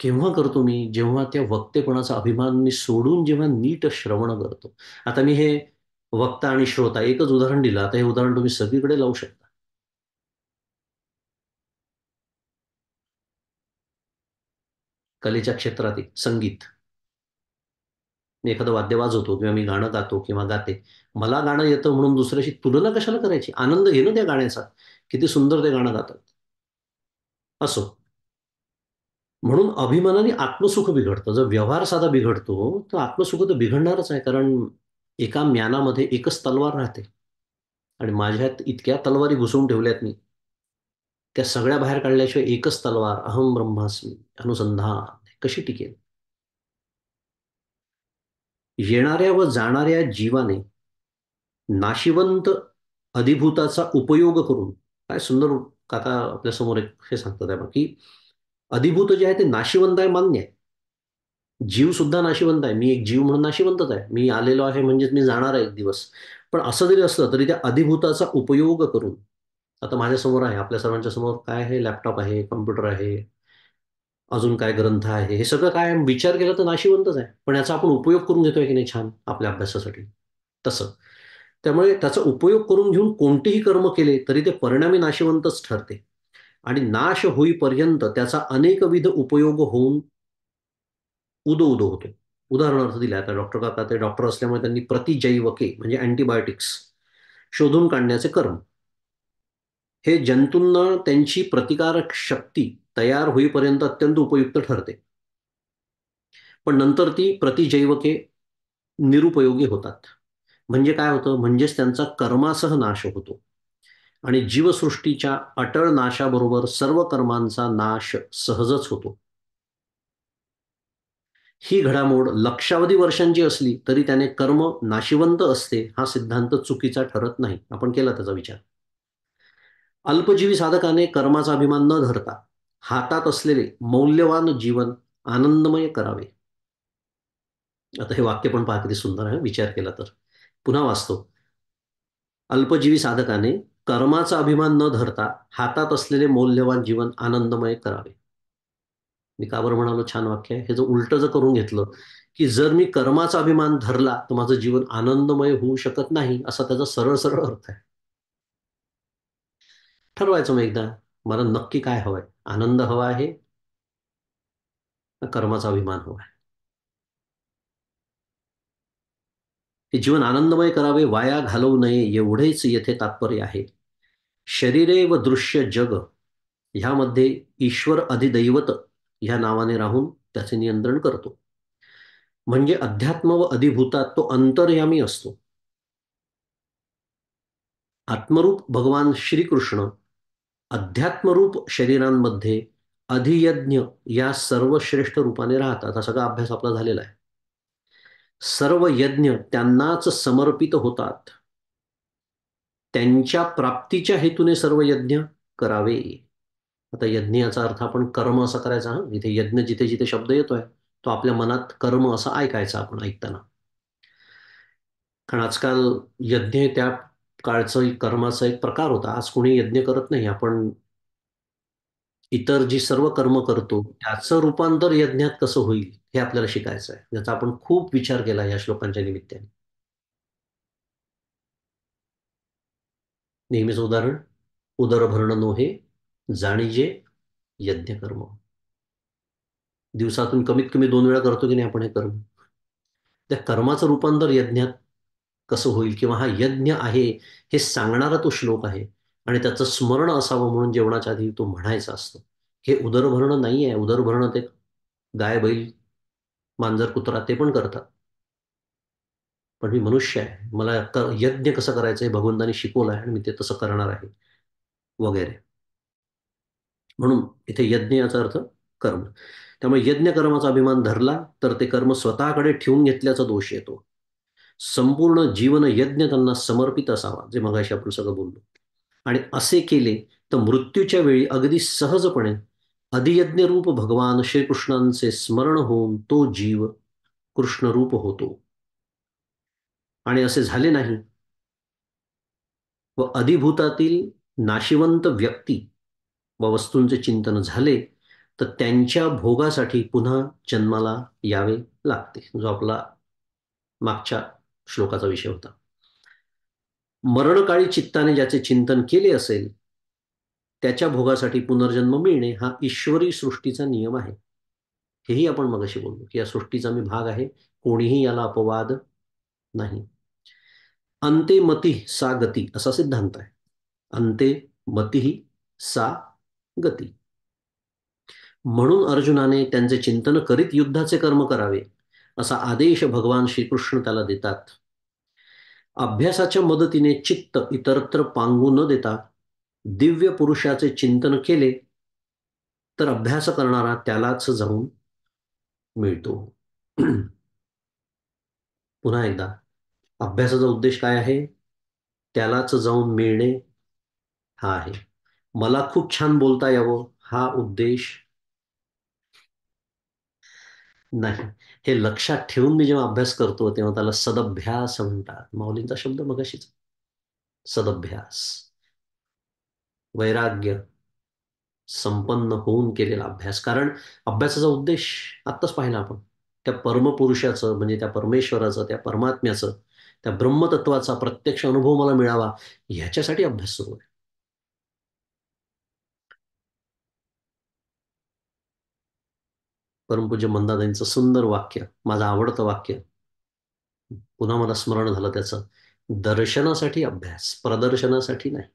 केव्हा करतो मी? जेव्हा त्या वक्तेपणाचा अभिमान मी सोडून जेव्हा नीट श्रवण करतो. आता मी हे वक्ता आणि श्रोता एकच उदाहरण दिलं. आता हे उदाहरण तुम्ही सगळीकडे लावू शकता. कलेच्या क्षेत्रातील संगीत. मी एखादं वाद्य वाजवतो किंवा मी गाणं गातो किंवा गाते. मला गाणं येतं म्हणून दुसऱ्याशी तुलना कशाला करायची? आनंद घे ना त्या गाण्याचा. किती सुंदर ते गाणं गातात. असो. म्हणून अभिमानाने आत्मसुख बिघडतं. जर व्यवहार साधा बिघडतो, तर आत्मसुख तर बिघडणारच आहे. कारण एका म्यानामध्ये एकच तलवार राहते आणि माझ्यात इतक्या तलवारी घुसवून ठेवल्यात मी. त्या सगळ्या बाहेर काढल्याशिवाय एकच तलवार अहम ब्रह्मास्मी अनुसंधान कशी टिकेल? येणाऱ्या व जाणाऱ्या जीवाने नाशिवंत अधिभूताचा उपयोग करून, काय सुंदर काका आपल्यासमोर एक हे सांगतात आहे, की अधिभूत जे आहे ते नाशिवंत आहे, मान्य आहे. जीव सुद्धा नाशिवंत आहे. मी एक जीव म्हणून नाशिवंतच आहे. मी आलेलो आहे म्हणजेच मी जाणार आहे एक दिवस. पण असं जरी असलं तरी त्या अधिभूताचा उपयोग करून, आता माझ्यासमोर आहे, आपल्या सर्वांच्या समोर काय आहे? लॅपटॉप आहे, कॉम्प्युटर आहे, अजून काय ग्रंथ आहे. हे सगळं काय विचार केला तर नाशिवंतच आहे. पण याचा आपण उपयोग करून घेतोय की नाही छान आपल्या अभ्यासासाठी? तसं. त्यामुळे त्याचा उपयोग करून घेऊन कोणतेही कर्म केले तरी ते परिणामी नाशिवंतच ठरते. आणि नाश होईपर्यंत त्याचा अनेकविध उपयोग होऊन उदो-उदो होतो. उदाहरणार्थ दिले, आता डॉक्टर काका ते डॉक्टर असल्यामुळे त्यांनी प्रतिजैवके म्हणजे अँटिबायोटिक्स शोधून काढण्याचे कर्म. हे जंतूंना त्यांची प्रतिकारक शक्ती तयार होईपर्यंत अत्यंत उपयुक्त ठरते. पण नंतर ती प्रतिजैवके निरुपयोगी होतात. म्हणजे काय होतं? म्हणजेच त्यांचा कर्मासह नाश होतो. आणि जीवसृष्टीच्या अटळ नाशाबरोबर सर्व कर्मांचा नाश सहजच होतो. ही घडामोड लक्षावधी वर्षांची असली तरी त्याने कर्म नाशिवंत असते हा सिद्धांत चुकीचा ठरत नाही. आपण केला त्याचा विचार. अल्पजीवी साधकाने कर्माचा अभिमान न धरता हातात असलेले मौल्यवान जीवन आनंदमय करावे. आता हे वाक्य पण पहा किती सुंदर आहे, विचार केला तर. पुन्हा वाचतो. अल्पजीवी साधकाने कर्माचा अभिमान न धरता हातात असलेले मौल्यवान जीवन आनंदमय करावे. मी का बरं म्हणालो छान वाक्य आहे? हे जर उलटं जर करून घेतलं, की जर मी कर्माचा अभिमान धरला, तर माझं जीवन आनंदमय होऊ शकत नाही, असा त्याचा सरळ-सरळ अर्थ आहे. ठरवायचं मग एकदा, मला नक्की काय हवंय? आनंद हवा आहे का कर्माचा अभिमान हवा आहे? हे जीवन आनंदमय करावे, वाया घालवू नये, एवढेच येथे तात्पर्य आहे. शरीरे व दृश्य जग ह्यामध्ये ईश्वर अधिदैवत ह्या नावाने राहून त्याचे नियंत्रण करतो. म्हणजे अध्यात्म व अधिभूतात तो अंतर्यामी असतो. आत्मरूप भगवान श्रीकृष्ण अध्यात्मरूप शरीरांमध्ये अधियज्ञ या सर्वश्रेष्ठ रूपाने राहतात. हा सगळा अभ्यास आपला झालेला आहे. सर्व यज्ञ त्यांनाच समर्पित होतात. त्यांच्या प्राप्तीच्या हेतूने सर्व यज्ञ करावे. आता यज्ञ याचा अर्थ आपण कर्म असा करायचा. हा इथे यज्ञ जिथे जिथे शब्द येतोय तो आपल्या मनात कर्म असं ऐकायचा आपण ऐकताना. कारण आजकाल यज्ञ त्या काळचं कर्माचा एक प्रकार होता. आज कोणी यज्ञ करत नाही. आपण इतर जी सर्व कर्म करतो त्याचं रूपांतर यज्ञात कसं होईल हे आपल्याला शिकायचं आहे. ज्याचा आपण खूप विचार केला या श्लोकांच्या निमित्ताने. नेहमीच उदाहरण, उदरभरण नोहे जाणीजे यज्ञ कर्म. दिवसातून कमीत कमी 2 वेळा करतो की नाही आपण हे कर्म. त्या कर्माचं रूपांतर यज्ञात कसं होईल किंवा हा यज्ञ आहे हे सांगणारा तो श्लोक आहे. आणि त्याचं स्मरण असावं म्हणून जेवणाच्या आधी तो म्हणायचा असतो. हे उदरभरण नाही आहे. उदरभरण ते गाय बैल मांजर कुत्रा ते पण करतात. पण मी मनुष्य आहे. मला यज्ञ कसं करायचं हे भगवंतानी शिकवलं आहे आणि मी ते तसं करणार आहे वगैरे. म्हणून इथे यज्ञ याचा अर्थ कर्म. त्यामुळे यज्ञ कर्माचा अभिमान धरला तर ते कर्म स्वतःकडे ठेवून घेतल्याचा दोष येतो. संपूर्ण जीवन यज्ञ त्यांना समर्पित असावा, जे मगाशी आपण सगळं बोललो. आणि असे केले तर मृत्यूच्या वेळी अगदी सहजपणे अधियज्ञरूप भगवान श्रीकृष्णांचे स्मरण होऊन तो जीव कृष्णरूप होतो. आणि असे झाले नाही व अधिभूतातील नाशिवंत व्यक्ती व वस्तूंचे चिंतन झाले तर त्यांच्या भोगासाठी पुन्हा जन्माला यावे लागते, जो आपला मागच्या श्लोकाचा विषय होता. मरणकाळी चित्ताने ज्याचे चिंतन केले असेल त्याच्या भोगासाठी पुनर्जन्म मिळणे हा ईश्वरी सृष्टीचा नियम आहे. हेही आपण मगाशी बोललो की या सृष्टीचा मी भाग आहे. कोणीही याला अपवाद नाही. अंते मती सा गती असा सिद्धांत आहे. अंते मती सा गती. म्हणून अर्जुनाने त्यांचे चिंतन करीत युद्धाचे कर्म करावे असा आदेश भगवान श्रीकृष्ण त्याला देतात. अभ्यासाच्या मदतीने चित्त इतरत्र पांगू न देता दिव्य पुरुषाचे चिंतन केले तर अभ्यास करणारा त्यालाच जाऊन मिळतो. पुन्हा एकदा, अभ्यासाचा उद्देश काय आहे? त्यालाच जाऊन मिळणे हा आहे. मला खूप छान बोलता यावं हा उद्देश नाही. हे लक्षात ठेवून मी जेव्हा अभ्यास करतो तेव्हा त्याला सदभ्यास म्हणतात. माऊलींचा शब्द मगाशीच, सदभ्यास. वैराग्य संपन्न होऊन केलेला अभ्यास. कारण अभ्यासाचा उद्देश आत्ताच पाहिला आपण, त्या परमपुरुषाचं म्हणजे त्या परमेश्वराचं, त्या परमात्म्याचं, त्या ब्रह्मतत्वाचा प्रत्यक्ष अनुभव मला मिळावा ह्याच्यासाठी अभ्यास सुरू आहे. परमपूज्य मंदादांचं सुंदर वाक्य, माझं आवडतं वाक्य, पुन्हा मला स्मरण झालं त्याचं. दर्शनासाठी अभ्यास, प्रदर्शनासाठी नाही.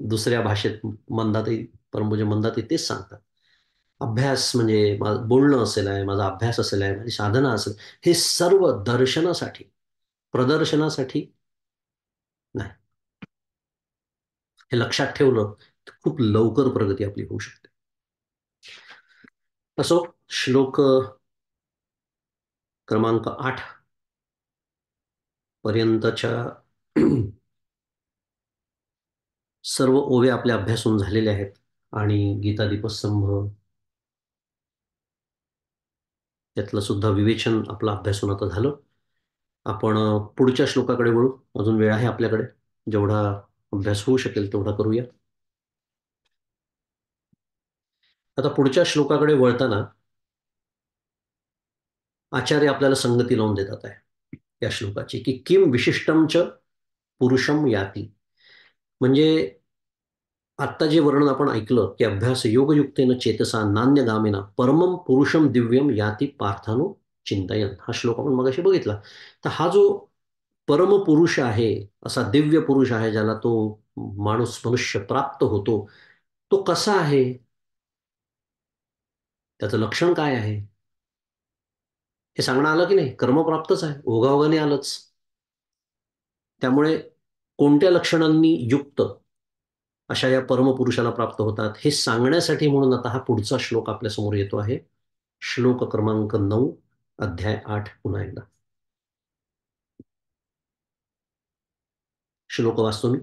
दुसऱ्या भाषेत मंदाताई, परमपूज्य मंदाताई तेच सांगतात. अभ्यास म्हणजे बोलणं असेल आहे, माझा अभ्यास असेल आहे, माझी साधना असेल, हे सर्व दर्शनासाठी, प्रदर्शनासाठी नाही. हे लक्षात ठेवलं तर खूप लवकर प्रगती आपली होऊ शकते. असो, श्लोक क्रमांक 8 पर्यंतच्या सर्व ओव्या आपल्या अभ्यासून झालेल्या आहेत. आणि गीता दीपस्तंभ त्यातलं सुद्धा विवेचन आपलं अभ्यासून आता झालं. आपण पुढच्या श्लोकाकडे वळू. अजून वेळ आहे आपल्याकडे. जेवढा अभ्यास होऊ शकेल तेवढा करूया. आता पुढच्या श्लोकाकडे वळताना आचार्य आपल्याला संगती लावून देतात आहे या श्लोकाची, की किम विशिष्टमच पुरुषम याती. म्हणजे आत्ता जे वर्णन आपण ऐकलं की अभ्यास योगयुक्तेन चेतसा नान्यगामिना परमम पुरुषम दिव्यम याती पार्थानो चिंतयन, हा श्लोक आपण मगाशी बघितला. तर हा जो परमपुरुष आहे, असा दिव्य पुरुष आहे ज्याला तो माणूस मनुष्य प्राप्त होतो, तो कसा आहे, त्याचं लक्षण काय आहे हे सांगणं आलं की नाही. कर्मप्राप्तच आहे, ओघाओघाने आलंच. त्यामुळे कोणत्या लक्षणांनी युक्त अशा या परमपुरुषाला प्राप्त होतात हे सांगण्यासाठी म्हणून आता हा पुढचा श्लोक आपल्या समोर येतो आहे. श्लोक क्रमांक 9, अध्याय 8 पुन्हा एकदा श्लोक वाचतो मी.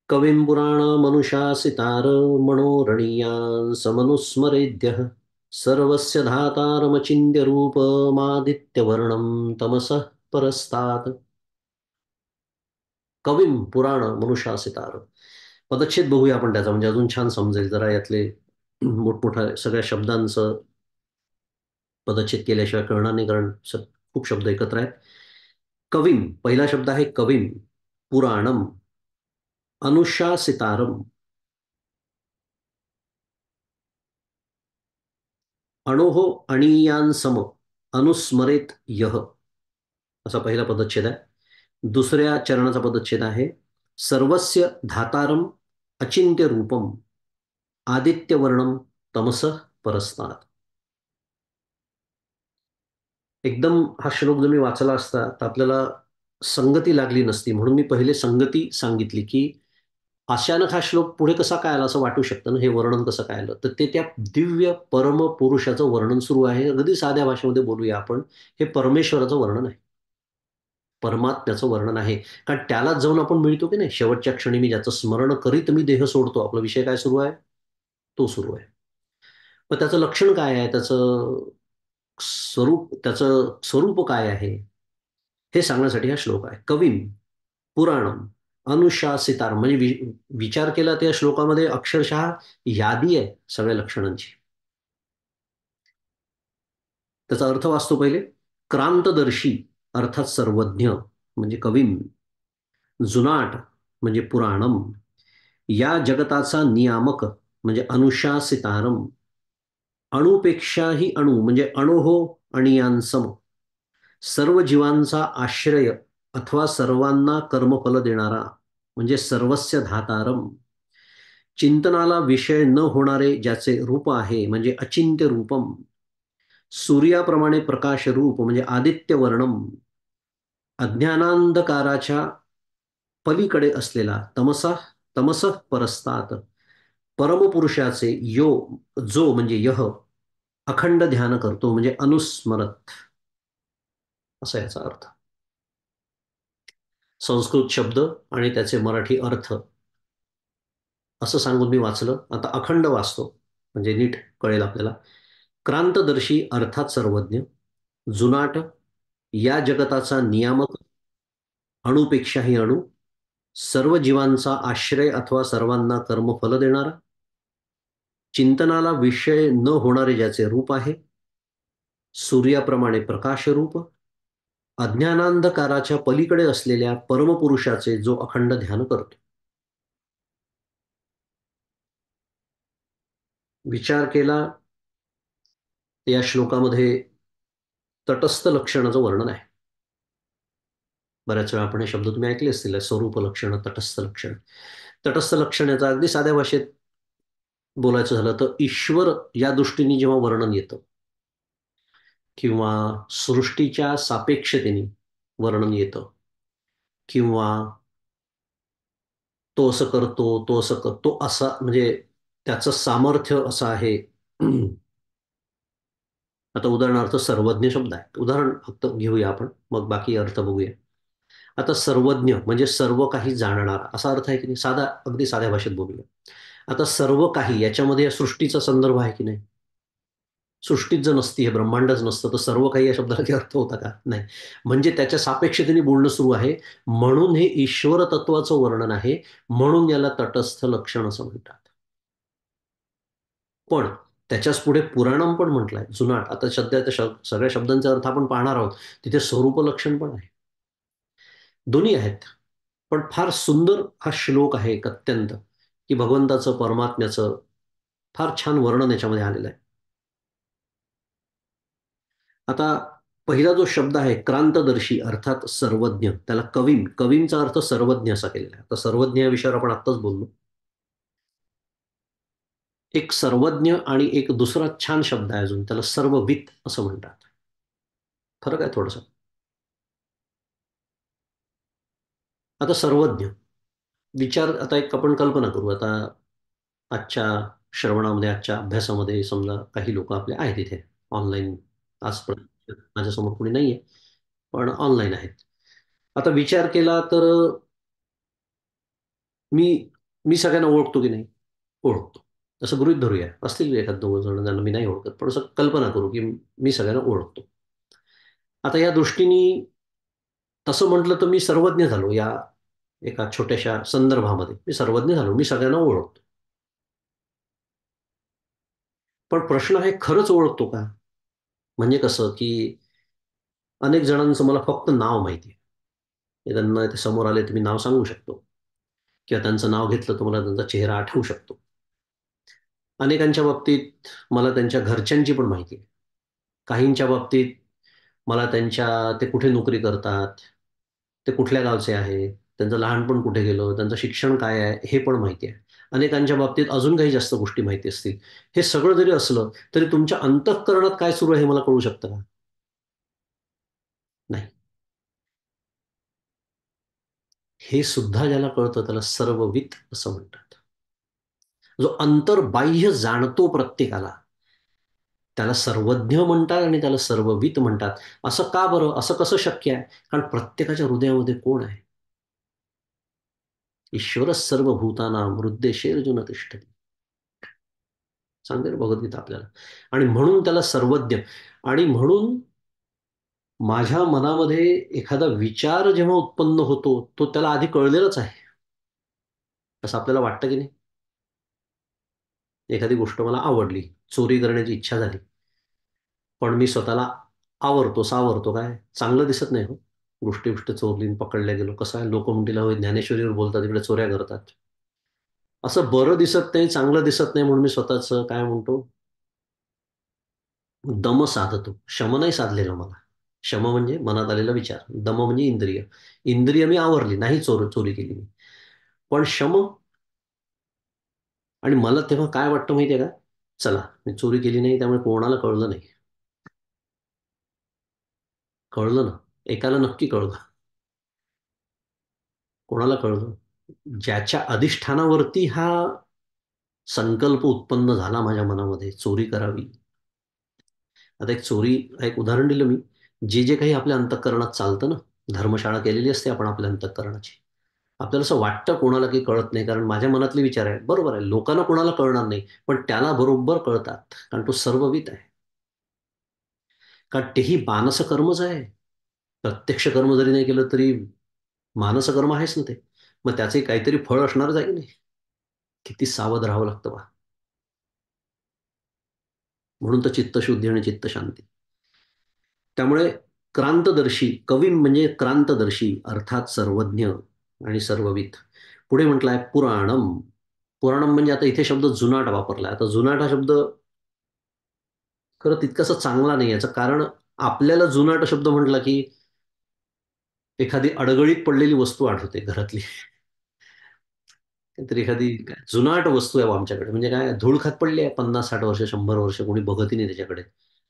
कविं पुराण मनुषासितार मनोरणीयान् समनुस्मरेद्यः सर्वस्य धातारमचिन्त्य रूपमादित्यवर्णं तमसः परस्तात्. कविं पुराण मनुषासितार. पदच्छेद बघूया आपण त्याचा, म्हणजे अजून छान समजेल जरा. यातले मोठमोठ्या सगळ्या शब्दांचं पदच्छेद केल्याशिवाय कळणार नाही, कारण खूप शब्द एकत्र आहेत. कविम, पहिला शब्द आहे कविम. पुराणम, अनुशासितारम, अणोहो अणीयान अनुस्मरेत यह, असा पहिला पदच्छेद आहे. दुसऱ्या चरणाचा पदच्छेद आहे सर्वस्य धातारम अचिंत्य रूपम आदित्यवर्णम तमसः परस्तात्. एकदम हा श्लोक जर मी वाचला असता तर आपल्याला संगती लागली नसती, म्हणून मी पहिले संगती सांगितली की अचानक हा श्लोक पुढे कसा काय आला असं वाटू शकतं ना, हे वर्णन कसं काय आलं. तर ते त्या दिव्य परम पुरुषाचं वर्णन सुरू आहे. अगदी साध्या भाषेमध्ये बोलूया आपण, हे परमेश्वराचं वर्णन आहे, परमात्म्याचं वर्णन आहे. कारण त्यालाच जाऊन आपण मिळतो की नाही. शेवटच्या क्षणी मी ज्याचं स्मरण करीत मी देह सोडतो, आपला विषय काय सुरू आहे, तो सुरू आहे. मग त्याचं लक्षण काय आहे, त्याचं स्वरूप काय आहे, हे सांगण्यासाठी हा श्लोक आहे. कविम पुराणम अनुशासितार, म्हणजे विचार केला त्या श्लोकामध्ये अक्षरशः यादी आहे सगळ्या लक्षणांची. त्याचा अर्थ वाचतो पहिले. क्रांतदर्शी अर्थात सर्वज्ञ म्हणजे कविम, जुनाट म्हणजे पुराणम, या जगताचा नियामक म्हणजे अनुशासितारम, अणुपेक्षाही अणु म्हणजे अणोहो अणियांसम, सर्व जीवांचा आश्रय अथवा सर्वांना कर्मफल देणारा म्हणजे सर्वस्य धातारम, चिंतनाला विषय न होणारे ज्याचे रूप आहे म्हणजे अचिंत्य रूपम, सूर्याप्रमाणे प्रकाश रूप म्हणजे आदित्य वर्णम, अज्ञानांधकाराच्या पलीकडे असलेला तमसा तमसः परस्तात, परमपुरुषाचे जो म्हणजे यह अखंड ध्यान करतो म्हणजे अनुस्मरत, असा याचा अर्थ. संस्कृत शब्द आणि त्याचे मराठी अर्थ असं सांगून मी वाचलं. आता अखंड वाचतो म्हणजे नीट कळेल आपल्याला. क्रांतदर्शी अर्थात सर्वज्ञ, जुनाट, या जगताचा नियामक, अणुपेक्षाही अणु, सर्व जीवांचा आश्रय अथवा सर्वांना कर्मफल देणारा, चिंतनाला विषय न होणारे ज्याचे रूप आहे, सूर्याप्रमाणे प्रकाशरूप, अज्ञानांधकाराच्या पलीकडे असलेल्या परमपुरुषाचे जो अखंड ध्यान करतो. विचार केला या श्लोकामध्ये तटस्थ लक्षणाचं वर्णन आहे. बऱ्याच वेळा आपण हे शब्द तुम्ही ऐकले असतील, स्वरूप लक्षण, तटस्थ लक्षण. तटस्थ लक्षण याचा अगदी साध्या भाषेत बोलायचं झालं तर ईश्वर या दृष्टीने जेव्हा वर्णन येतं किंवा सृष्टीच्या सापेक्षतेने वर्णन येतं किंवा तो असं करतो, तो असं करतो, असा म्हणजे त्याचं सामर्थ्य असं आहे. आता उदाहरणार्थ सर्वज्ञ शब्द आहे, उदाहरण फक्त घेऊया आपण, मग बाकी अर्थ बघूया. आता सर्वज्ञ म्हणजे सर्व काही जाणणार असा अर्थ आहे की नाही, अगदी साध्या भाषेत बोलूया. आता सर्व काही याच्यामध्ये या सृष्टीचा संदर्भ आहे की नाही. सृष्टीच जर नसती, हे ब्रह्मांडच नसतं, तर सर्व काही या शब्दाला काही अर्थ होता का, नाही. म्हणजे त्याच्या सापेक्षतेने बोलणं सुरू आहे, म्हणून हे ईश्वर तत्वाचं वर्णन आहे, म्हणून याला तटस्थ लक्षण असं म्हणतात. पण त्याच्याच पुढे पुराणम पण म्हटलंय, जुनाट. आता सध्या त्या सगळ्या शब्दांचा अर्थ आपण पाहणार आहोत. तिथे स्वरूप लक्षण पण आहे, दोन्ही आहेत. पण फार सुंदर हा श्लोक आहे एक अत्यंत, की भगवंताचं, परमात्म्याचं फार छान वर्णन याच्यामध्ये आलेलं आहे. आता पहिला जो शब्द आहे क्रांतदर्शी अर्थात सर्वज्ञ, त्याला कवींचा अर्थ सर्वज्ञ असा केलेला आहे. आता सर्वज्ञ या विषयावर आपण आत्ताच बोललो. एक सर्वज्ञ आणि एक दुसरा छान शब्द आहे अजून, त्याला सर्ववित असं म्हणतात. फरक आहे थोडंसं. आता सर्वज्ञ विचार, आता एक आपण कल्पना करू. आता आजच्या श्रवणामध्ये, आजच्या अभ्यासामध्ये समजा काही लोक आपले आहेत इथे ऑनलाईन. आज माझ्यासमोर कोणी नाहीये, पण ऑनलाईन आहेत. आता विचार केला तर मी मी सगळ्यांना ओळखतो की नाही? ओळखतो. असं गृहीत धरूया, असतील एखाद दोन जण ज्यांना मी नाही ओळखत, पण असं कल्पना करू की मी सगळ्यांना ओळखतो. आता या दृष्टीने तसं म्हटलं तर मी सर्वज्ञ झालो. या एका छोट्याशा संदर्भामध्ये मी सर्वज्ञ झालो, मी सगळ्यांना ओळखतो. पण प्रश्न आहे, खरंच ओळखतो का? म्हणजे कसं की अनेक जणांचं मला फक्त नाव माहिती आहे. त्यांना ते समोर आले तर मी नाव सांगू शकतो, किंवा त्यांचं नाव घेतलं तर मला त्यांचा चेहरा आठवू शकतो. अनेकांच्या बाबतीत मला त्यांच्या घरच्यांची पण माहिती आहे. काहींच्या बाबतीत मला ते कुठे नोकरी करतात, ते कुठल्या गावचे आहेत, त्यांचं लहानपण कुठे गेलं, त्यांचं शिक्षण काय आहे, हे पण माहिती आहे. अनेकांच्या बाबतीत अजून काही जास्त गोष्टी माहिती असतील. हे सगळं जरी असलं तरी तुमच्या अंतःकरणात काय सुरू आहे हे मला कळू शकतं का? नाही. हे सुद्धा ज्याला कळतं त्याला सर्ववित असं म्हणतात. जो अंतर्बाह्य जाणतो प्रत्येकाला, त्याला सर्वज्ञ म्हणतात आणि त्याला सर्ववित म्हणतात. असं का बरं? असं कसं शक्य आहे? कारण प्रत्येकाच्या हृदयामध्ये कोण आहे? ईश्वरः सर्वभूतानां हृद्देशेऽर्जुन तिष्ठति. सांगते ना भगवद्गीता आपल्याला. आणि म्हणून त्याला सर्वज्ञ. आणि म्हणून माझ्या मनामध्ये एखादा विचार जेव्हा उत्पन्न होतो, तो त्याला आधी कळलेलाच आहे, असं आपल्याला वाटतं की नाही? एखादी गोष्ट मला आवडली, चोरी करण्याची इच्छा झाली, पण मी स्वतःला आवरतो, सावरतो. काय चांगलं दिसत नाही हो. गोष्टी गोष्ट चोरली आणि पकडल्या गेलो. कसं आहे, लोक म्हणतील "होय, ज्ञानेश्वरीवर बोलतात, इकडे चोऱ्या करतात." असं बरं दिसत नाही, चांगलं दिसत नाही, म्हणून मी स्वतःच काय म्हणतो, दम साधतो. शम नाही साधलेलं मला. शम म्हणजे मनात आलेला विचार. दम म्हणजे इंद्रिय. इंद्रिय मी आवरली, नाही चोरी केली मी. पण शम. आणि मला तेव्हा काय वाटतं माहितीये का? चला, मी चोरी केली नाही, त्यामुळे कोणाला कळलं नाही. कळलं ना. एकाला नक्की कळलं. कोणाला कळलं? ज्याच्या अधिष्ठानावरती हा संकल्प उत्पन्न झाला माझ्या मनामध्ये, चोरी करावी. आता एक उदाहरण दिलं मी. जे जे काही आपल्या अंतःकरणात चालतं ना, धर्मशाळा केलेली असते आपण आपल्या अंतःकरणाची. आपल्याला असं वाटतं कोणाला की कळत नाही, कारण माझ्या मनातले विचार आहे. बरोबर आहे, लोकांना कोणाला कळणार नाही, पण त्याला बरोबर कळतात, कारण तो सर्ववित आहे. कारण तेही मानस कर्मच आहे. प्रत्यक्ष कर्म जरी नाही केलं तरी मानस कर्म आहेच ना ते. मग त्याचे काहीतरी फळ असणारच आहे की नाही? किती सावध राहावं लागतं बा. म्हणून तर चित्तशुद्धी आणि चित्तशांती. त्यामुळे क्रांतदर्शी कवी म्हणजे क्रांतदर्शी, अर्थात सर्वज्ञ आणि सर्ववित. पुढे म्हटलंय पुराणम. पुराणम म्हणजे आता इथे शब्द जुनाट वापरलाय. आता जुनाट हा शब्द खरं तितकासा चांगला नाही. याचं कारण, आपल्याला जुनाट शब्द म्हटला की एखादी अडगळीत पडलेली वस्तू आठवते घरातली. काहीतरी एखादी जुनाट वस्तू आहे बा आमच्याकडे, म्हणजे काय, धूळ खात पडली आहे 50-60 वर्ष, 100 वर्ष, कोणी बघतही नाही त्याच्याकडे.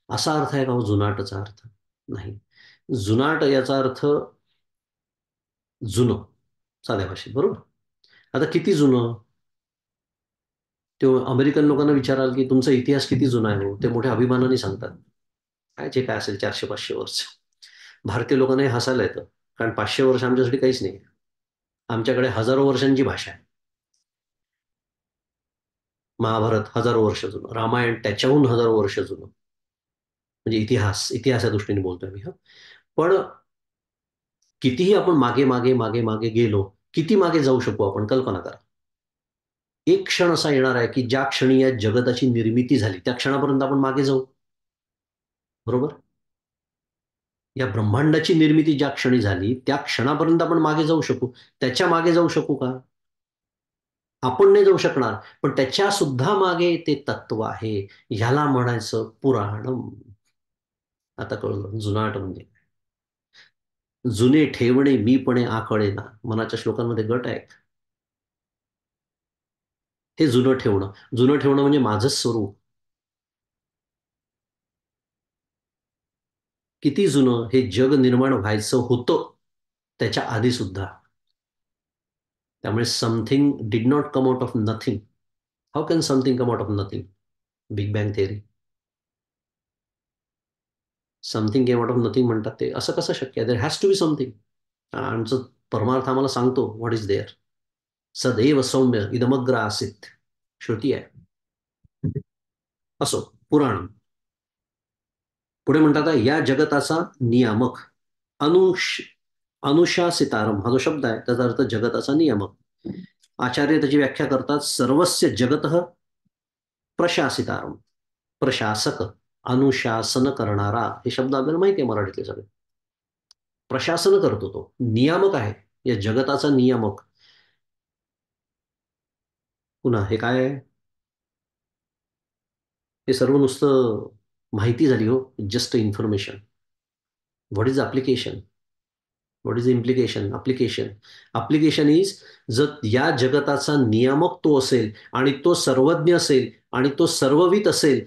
असा अर्थ आहे का हो जुनाटचा अर्थ? नाही. जुनाट याचा अर्थ जुनं, साध्या भाषेत, बरोबर? आता किती जुनं? ते अमेरिकन लोकांना विचाराल की तुमचा इतिहास किती जुना आहे हो, ते मोठ्या अभिमानाने सांगतात. काय जे काय असेल 400-500 वर्ष. भारतीय लोकांना हे हसायला येतं, कारण 500 वर्ष आमच्यासाठी काहीच नाही. आमच्याकडे हजारो वर्षांची भाषा आहे. महाभारत हजारो वर्ष जुनं, रामायण त्याच्याहून हजारो वर्ष जुनं. म्हणजे इतिहास या दृष्टीने बोलतोय मी. पण कितीही आपण मागे मागे मागे मागे गेलो, किती मागे जाऊ शकू आपण, कल्पना करा. एक क्षण असा येणार आहे की ज्या क्षणी या जगताची निर्मिती झाली त्या क्षणापर्यंत आपण मागे जाऊ. बरोबर? या ब्रह्मांडाची निर्मिती ज्या क्षणी झाली त्या क्षणापर्यंत आपण मागे जाऊ शकू. त्याच्या मागे जाऊ शकू का? आपण नाही जाऊ शकणार. पण त्याच्या सुद्धा मागे ते तत्व आहे. ह्याला म्हणायचं पुराणम. आता कळलं जुनाट म्हणजे. जुने ठेवणे मीपणे आकळेना, मनाच्या श्लोकांमध्ये गट आहे. हे जुनं ठेवणं. जुनं ठेवणं म्हणजे माझंच स्वरूप. किती जुनं? हे जग निर्माण व्हायचं होतं त्याच्या आधी सुद्धा. त्यामुळे something did not come out of nothing. How can something come out of nothing? Big bang theory. Something came out of nothing म्हणतात ते असं कसं शक्य आहे? There has to be something. आमचं परमार्थ आम्हाला सांगतो व्हॉट इज देअर. सदैव सौम्य इदमग्र आसित. श्रुती आहे. असो, पुराण. पुढे म्हणतात या जगताचा नियामक. अनुश अनुशासितारम हा जो शब्द आहे त्याचा अर्थ जगताचा नियामक. आचार्य त्याची व्याख्या करतात सर्वस्य जगत प्रशासितारम. प्रशासक, अनुशासन करणारा, हे शब्द आपल्याला माहिती आहे मराठीतले सगळे. प्रशासन करतो तो, नियामक आहे या जगताचा नियामक. पुन्हा हे काय आहे? हे सर्व नुसतं माहिती झाली हो, just information. What is application? What is implication? Application. Application is, जर या जगताचा नियामक तो असेल आणि तो सर्वज्ञ असेल आणि तो सर्ववित असेल,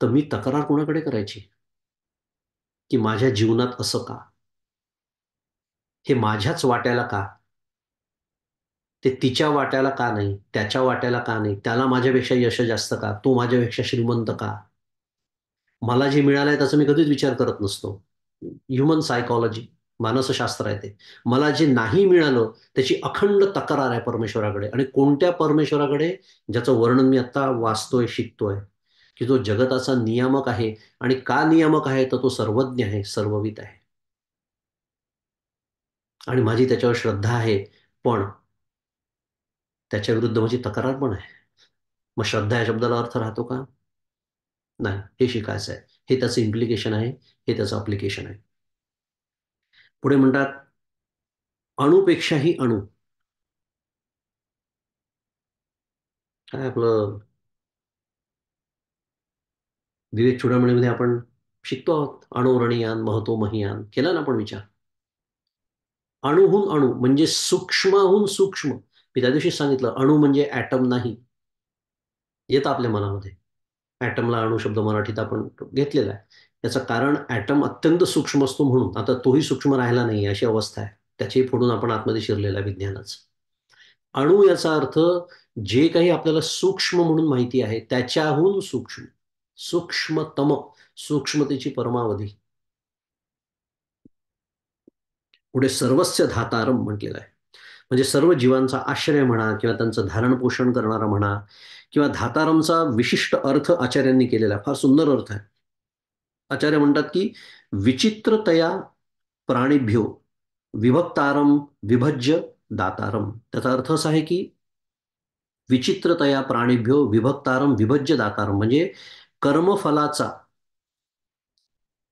तर मी तक्रार कोणाकडे करायची की माझ्या जीवनात असं का? हे माझ्याच वाट्याला का? ते तिच्या वाट्याला का नाही? त्याच्या वाट्याला का नाही? त्याला माझ्यापेक्षा यश जास्त का? तो माझ्यापेक्षा श्रीमंत का? मला जे मिळालंय त्याचा मी कधीच विचार करत नसतो. ह्युमन सायकॉलॉजी, मानसशास्त्र आहे ते. मला जे नाही मिळालं त्याची अखंड तक्रार आहे परमेश्वराकडे. आणि कोणत्या परमेश्वराकडे? ज्याचं वर्णन मी आता वाचतोय, शिकतोय, की जो जगताचा नियामक आहे. आणि का नियामक आहे? तर तो सर्वज्ञ आहे, सर्ववित आहे. आणि माझी त्याच्यावर श्रद्धा आहे, पण त्याच्या विरुद्ध माझी तक्रार पण आहे. मग श्रद्धा या शब्दाला अर्थ राहतो का? नाही. हे शिकायचं आहे. हे त्याचं इम्प्लिकेशन आहे, हे त्याचं अप्लिकेशन आहे. पुढे म्हणतात अणुपेक्षाही अणु. काय आपलं विवेक चूडामणीमध्ये आपण शिकतो आहोत, अणुरणीयान महतो महियान, केला ना आपण विचार. अणुहून अणु म्हणजे सूक्ष्महून सूक्ष्म. मी त्या दिवशी सांगितलं अणु म्हणजे ॲटम नाही. येतं आपल्या मनामध्ये. ॲटमला अणु शब्द मराठीत आपण घेतलेला आहे. याचं कारण ॲटम अत्यंत सूक्ष्म असतो म्हणून. आता तोही सूक्ष्म राहिला नाही अशी अवस्था आहे. त्याच्याही फोडून आपण आतमध्ये शिरलेला आहे विज्ञानाचं. अणु याचा अर्थ जे काही आपल्याला सूक्ष्म म्हणून माहिती आहे त्याच्याहून सूक्ष्म, सूक्ष्मतम, सूक्ष्मतेची परमावधी. पुढे सर्वस्य धातारम म्हटलेलं आहे. म्हणजे सर्व जीवांचा आश्रय म्हणा किंवा त्यांचं धारण पोषण करणारा म्हणा, किंवा धातारमचा विशिष्ट अर्थ आचार्यांनी केलेला आहे. फार सुंदर अर्थ आहे. आचार्य म्हणतात की विचित्रतया प्राणीभ्यो विभक्तारम विभज्य दातारम. त्याचा अर्थ असा आहे की विचित्रतया प्राणीभ्यो विभक्तारम विभज्य दातारम म्हणजे कर्मफलाचा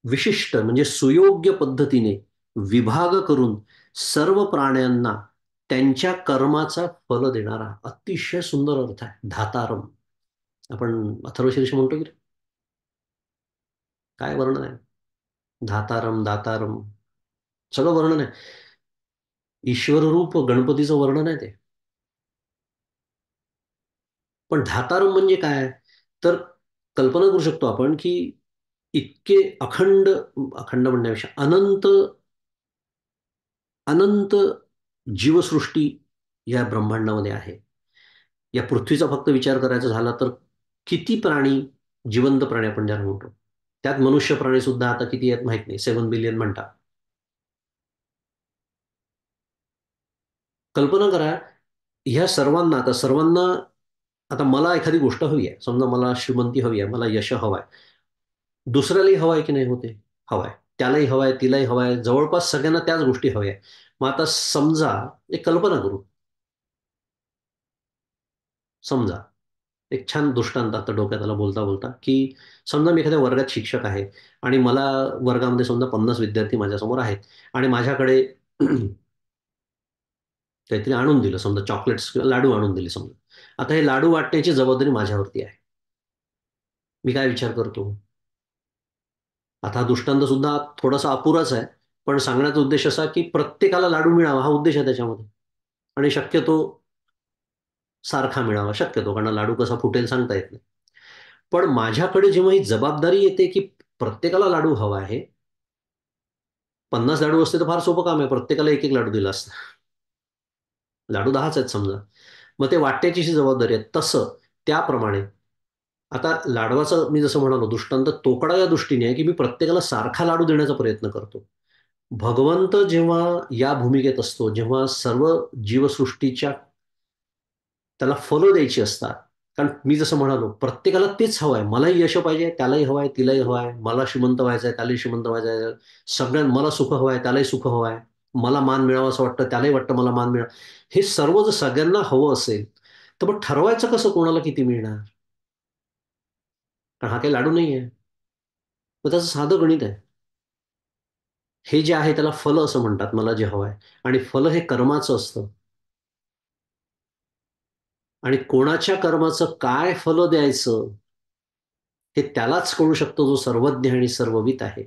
विशिष्ट म्हणजे सुयोग्य पद्धतीने विभाग करून सर्व प्राण्यांना त्यांच्या कर्माचा फल देणारा. अतिशय सुंदर अर्थ आहे धातारम. आपण अथर्वशीर्ष म्हणतो की काय वर्णन आहे? धातारम, दातारम, सगळं वर्णन आहे. ईश्वररूप गणपतीचं वर्णन आहे ते. पण धातारम म्हणजे काय? तर कल्पना करू शकतो आपण की इतके अखंड, अखंड म्हणण्यापेक्षा अनंत, अनंत जीवसृष्टी या ब्रह्मांडामध्ये आहे. या पृथ्वीचा फक्त विचार करायचा झाला तर किती प्राणी, जिवंत प्राणी आपण ज्याला म्हणतो, त्यात मनुष्य प्राणी सुद्धा आता किती आहेत माहित नाही, 7 बिलियन म्हणतात. कल्पना करा ह्या सर्वांना, आता सर्वांना, आता मला एखादी गोष्ट हवी आहे, समजा मला श्रीमंती हवी आहे, मला यश हवं आहे, दुसऱ्यालाही हवं आहे की नाही होते? हवं आहे. त्यालाही हवं आहे, तिलाही हवं आहे, जवळपास सगळ्यांना त्याच गोष्टी हव्या आहे. मग आता समजा, एक कल्पना करू, समजा एक छान दृष्टांत आता डोक्यात आला बोलता बोलता, की समजा मी एखाद्या वर्गात शिक्षक आहे आणि मला वर्गामध्ये समजा 50 विद्यार्थी माझ्यासमोर आहेत आणि माझ्याकडे काहीतरी आणून दिलं, समजा चॉकलेट्स किंवा लाडू आणून दिले समजा. आता हे लाडू वाटण्याची जबाबदारी माझ्यावरती आहे. मी काय विचार करतो? आता हा दृष्टांत सुद्धा थोडासा अपुराच आहे, पण सांगण्याचा उद्देश असा की प्रत्येकाला लाडू मिळावा हा उद्देश आहे त्याच्यामध्ये. आणि शक्यतो सारखा मिळावा शक्यतो, कारण लाडू कसा फुटेल सांगता येत नाही. पण माझ्याकडे जेव्हा ही जबाबदारी येते की प्रत्येकाला लाडू हवा आहे, 50 लाडू असते तर फार सोपं काम आहे. प्रत्येकाला एक एक लाडू दिला असता. लाडू 10च आहेत समजा. मग ते वाट्याची जी जबाबदारी आहे तसं त्याप्रमाणे आता लाडवाचं मी जसं म्हणालो दृष्टांत तोकडा या दृष्टीने आहे, की मी प्रत्येकाला सारखा लाडू देण्याचा प्रयत्न करतो. भगवंत जेव्हा या भूमिकेत असतो, जेव्हा सर्व जीवसृष्टीच्या त्याला फळं द्यायची असतात. कारण मी जसं म्हणालो, प्रत्येकाला तेच हवं आहे. मलाही यश पाहिजे, त्यालाही हवं आहे, तिलाही हवं आहे. मला श्रीमंत व्हायचं आहे, त्यालाही श्रीमंत व्हायचं आहे. मला सुख हवं आहे, त्यालाही सुख हवं आहे. मला मान मिळावा असं वाटतं, त्यालाही वाटतं मला मान मिळावा. हे सर्व जर सगळ्यांना हवं असेल, तर मग ठरवायचं कसं कोणाला किती मिळणार? कारण हा काही लाडू नाहीये. मग त्याचं साधं गणित आहे. हे जे आहे त्याला फलं असं म्हणतात, मला जे हवं आहे. आणि फलं हे कर्माचं असतं. आणि कोणाच्या कर्माचं काय फलं द्यायचं, हे त्यालाच कळू शकतो जो सर्वज्ञ आणि सर्ववित आहे.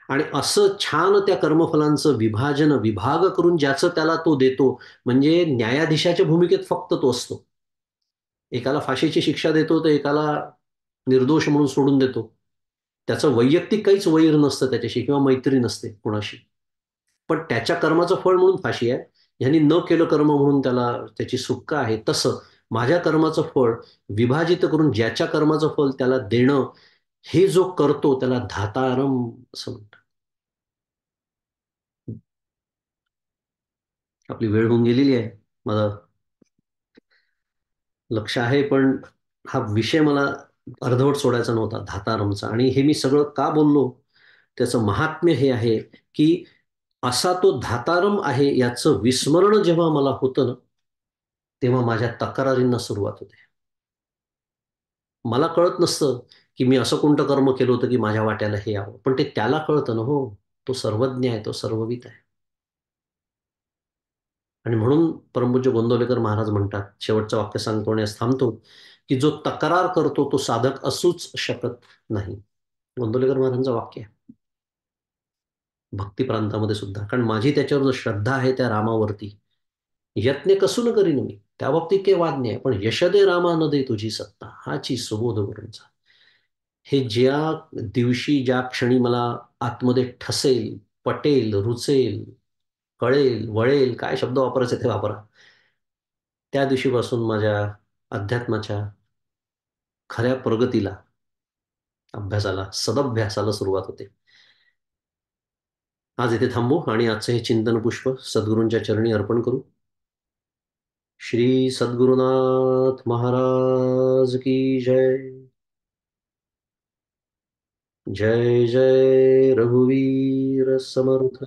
आणि असं छान त्या कर्मफलांचं विभाजन, विभाग करून ज्याचं त्याला तो देतो, म्हणजे न्यायाधीशाच्या भूमिकेत फक्त तो असतो. एकाला फाशीची शिक्षा देतो, तर एकाला निर्दोष म्हणून सोडून देतो. त्याचं वैयक्तिक काहीच वैर नसतं त्याच्याशी किंवा मैत्री नसते कोणाशी. पण त्याच्या कर्माचं फळ म्हणून फाशी आहे. ह्यांनी न केलं कर्म म्हणून त्याला त्याची सुटका आहे. तसं माझ्या कर्माचं फळ विभाजित करून ज्याच्या कर्माचं फळ त्याला देणं, हे जो करतो त्याला धातारम असं म्हणतात. आपली वेळ होऊन गेलेली आहे. माझं लक्ष आहे, पण हा विषय मला अर्धवट सोडायचा नव्हता धातारमचा. आणि हे मी सगळं का बोललो? त्याचं महात्म्य हे आहे, की असा तो धातारम आहे याचं विस्मरण जेव्हा मला होतं ना, तेव्हा माझ्या तक्रारींना सुरुवात होते. मला कळत नसतं, की मी असं कोणतं कर्म केलं होतं, की माझ्या वाट्याला हे यावं. पण ते त्याला कळतं ना हो. तो सर्वज्ञ आहे, तो सर्ववित आहे. आणि म्हणून परमपूज्य गोंदवलेकर महाराज म्हणतात, शेवटचं वाक्य सांगतो आणि आज थांबतो, की जो तक्रार करतो तो साधक असूच शकत नाही. गोंदवलेकर महाराजांचं वाक्य आहे. भक्ती प्रांतामध्ये सुद्धा. कारण माझी त्याच्यावर जो श्रद्धा आहे त्या रामावरती, यत्ने कसून करीन मी. त्या बाबतीत काही वाद नाही. पण यश दे रामा न दे तुझी सत्ता, हाची सुबोध गुरूंचा. हे ज्या दिवशी, ज्या क्षणी मला आतमध्ये ठसेल, पटेल, रुचेल, कळेल, वळेल, काय शब्द वापरायचे ते वापरा. त्या दिवशीपासून माझ्या अध्यात्माच्या खऱ्या प्रगतीला, अभ्यासाला, सदभ्यासाला सुरुवात होते. आज इथे थांबू आणि आजचं हे चिंतन पुष्प सद्गुरूंच्या चरणी अर्पण करू. श्री सद्गुरुनाथ महाराज की जय. जय जय रघुवीर समर्थ.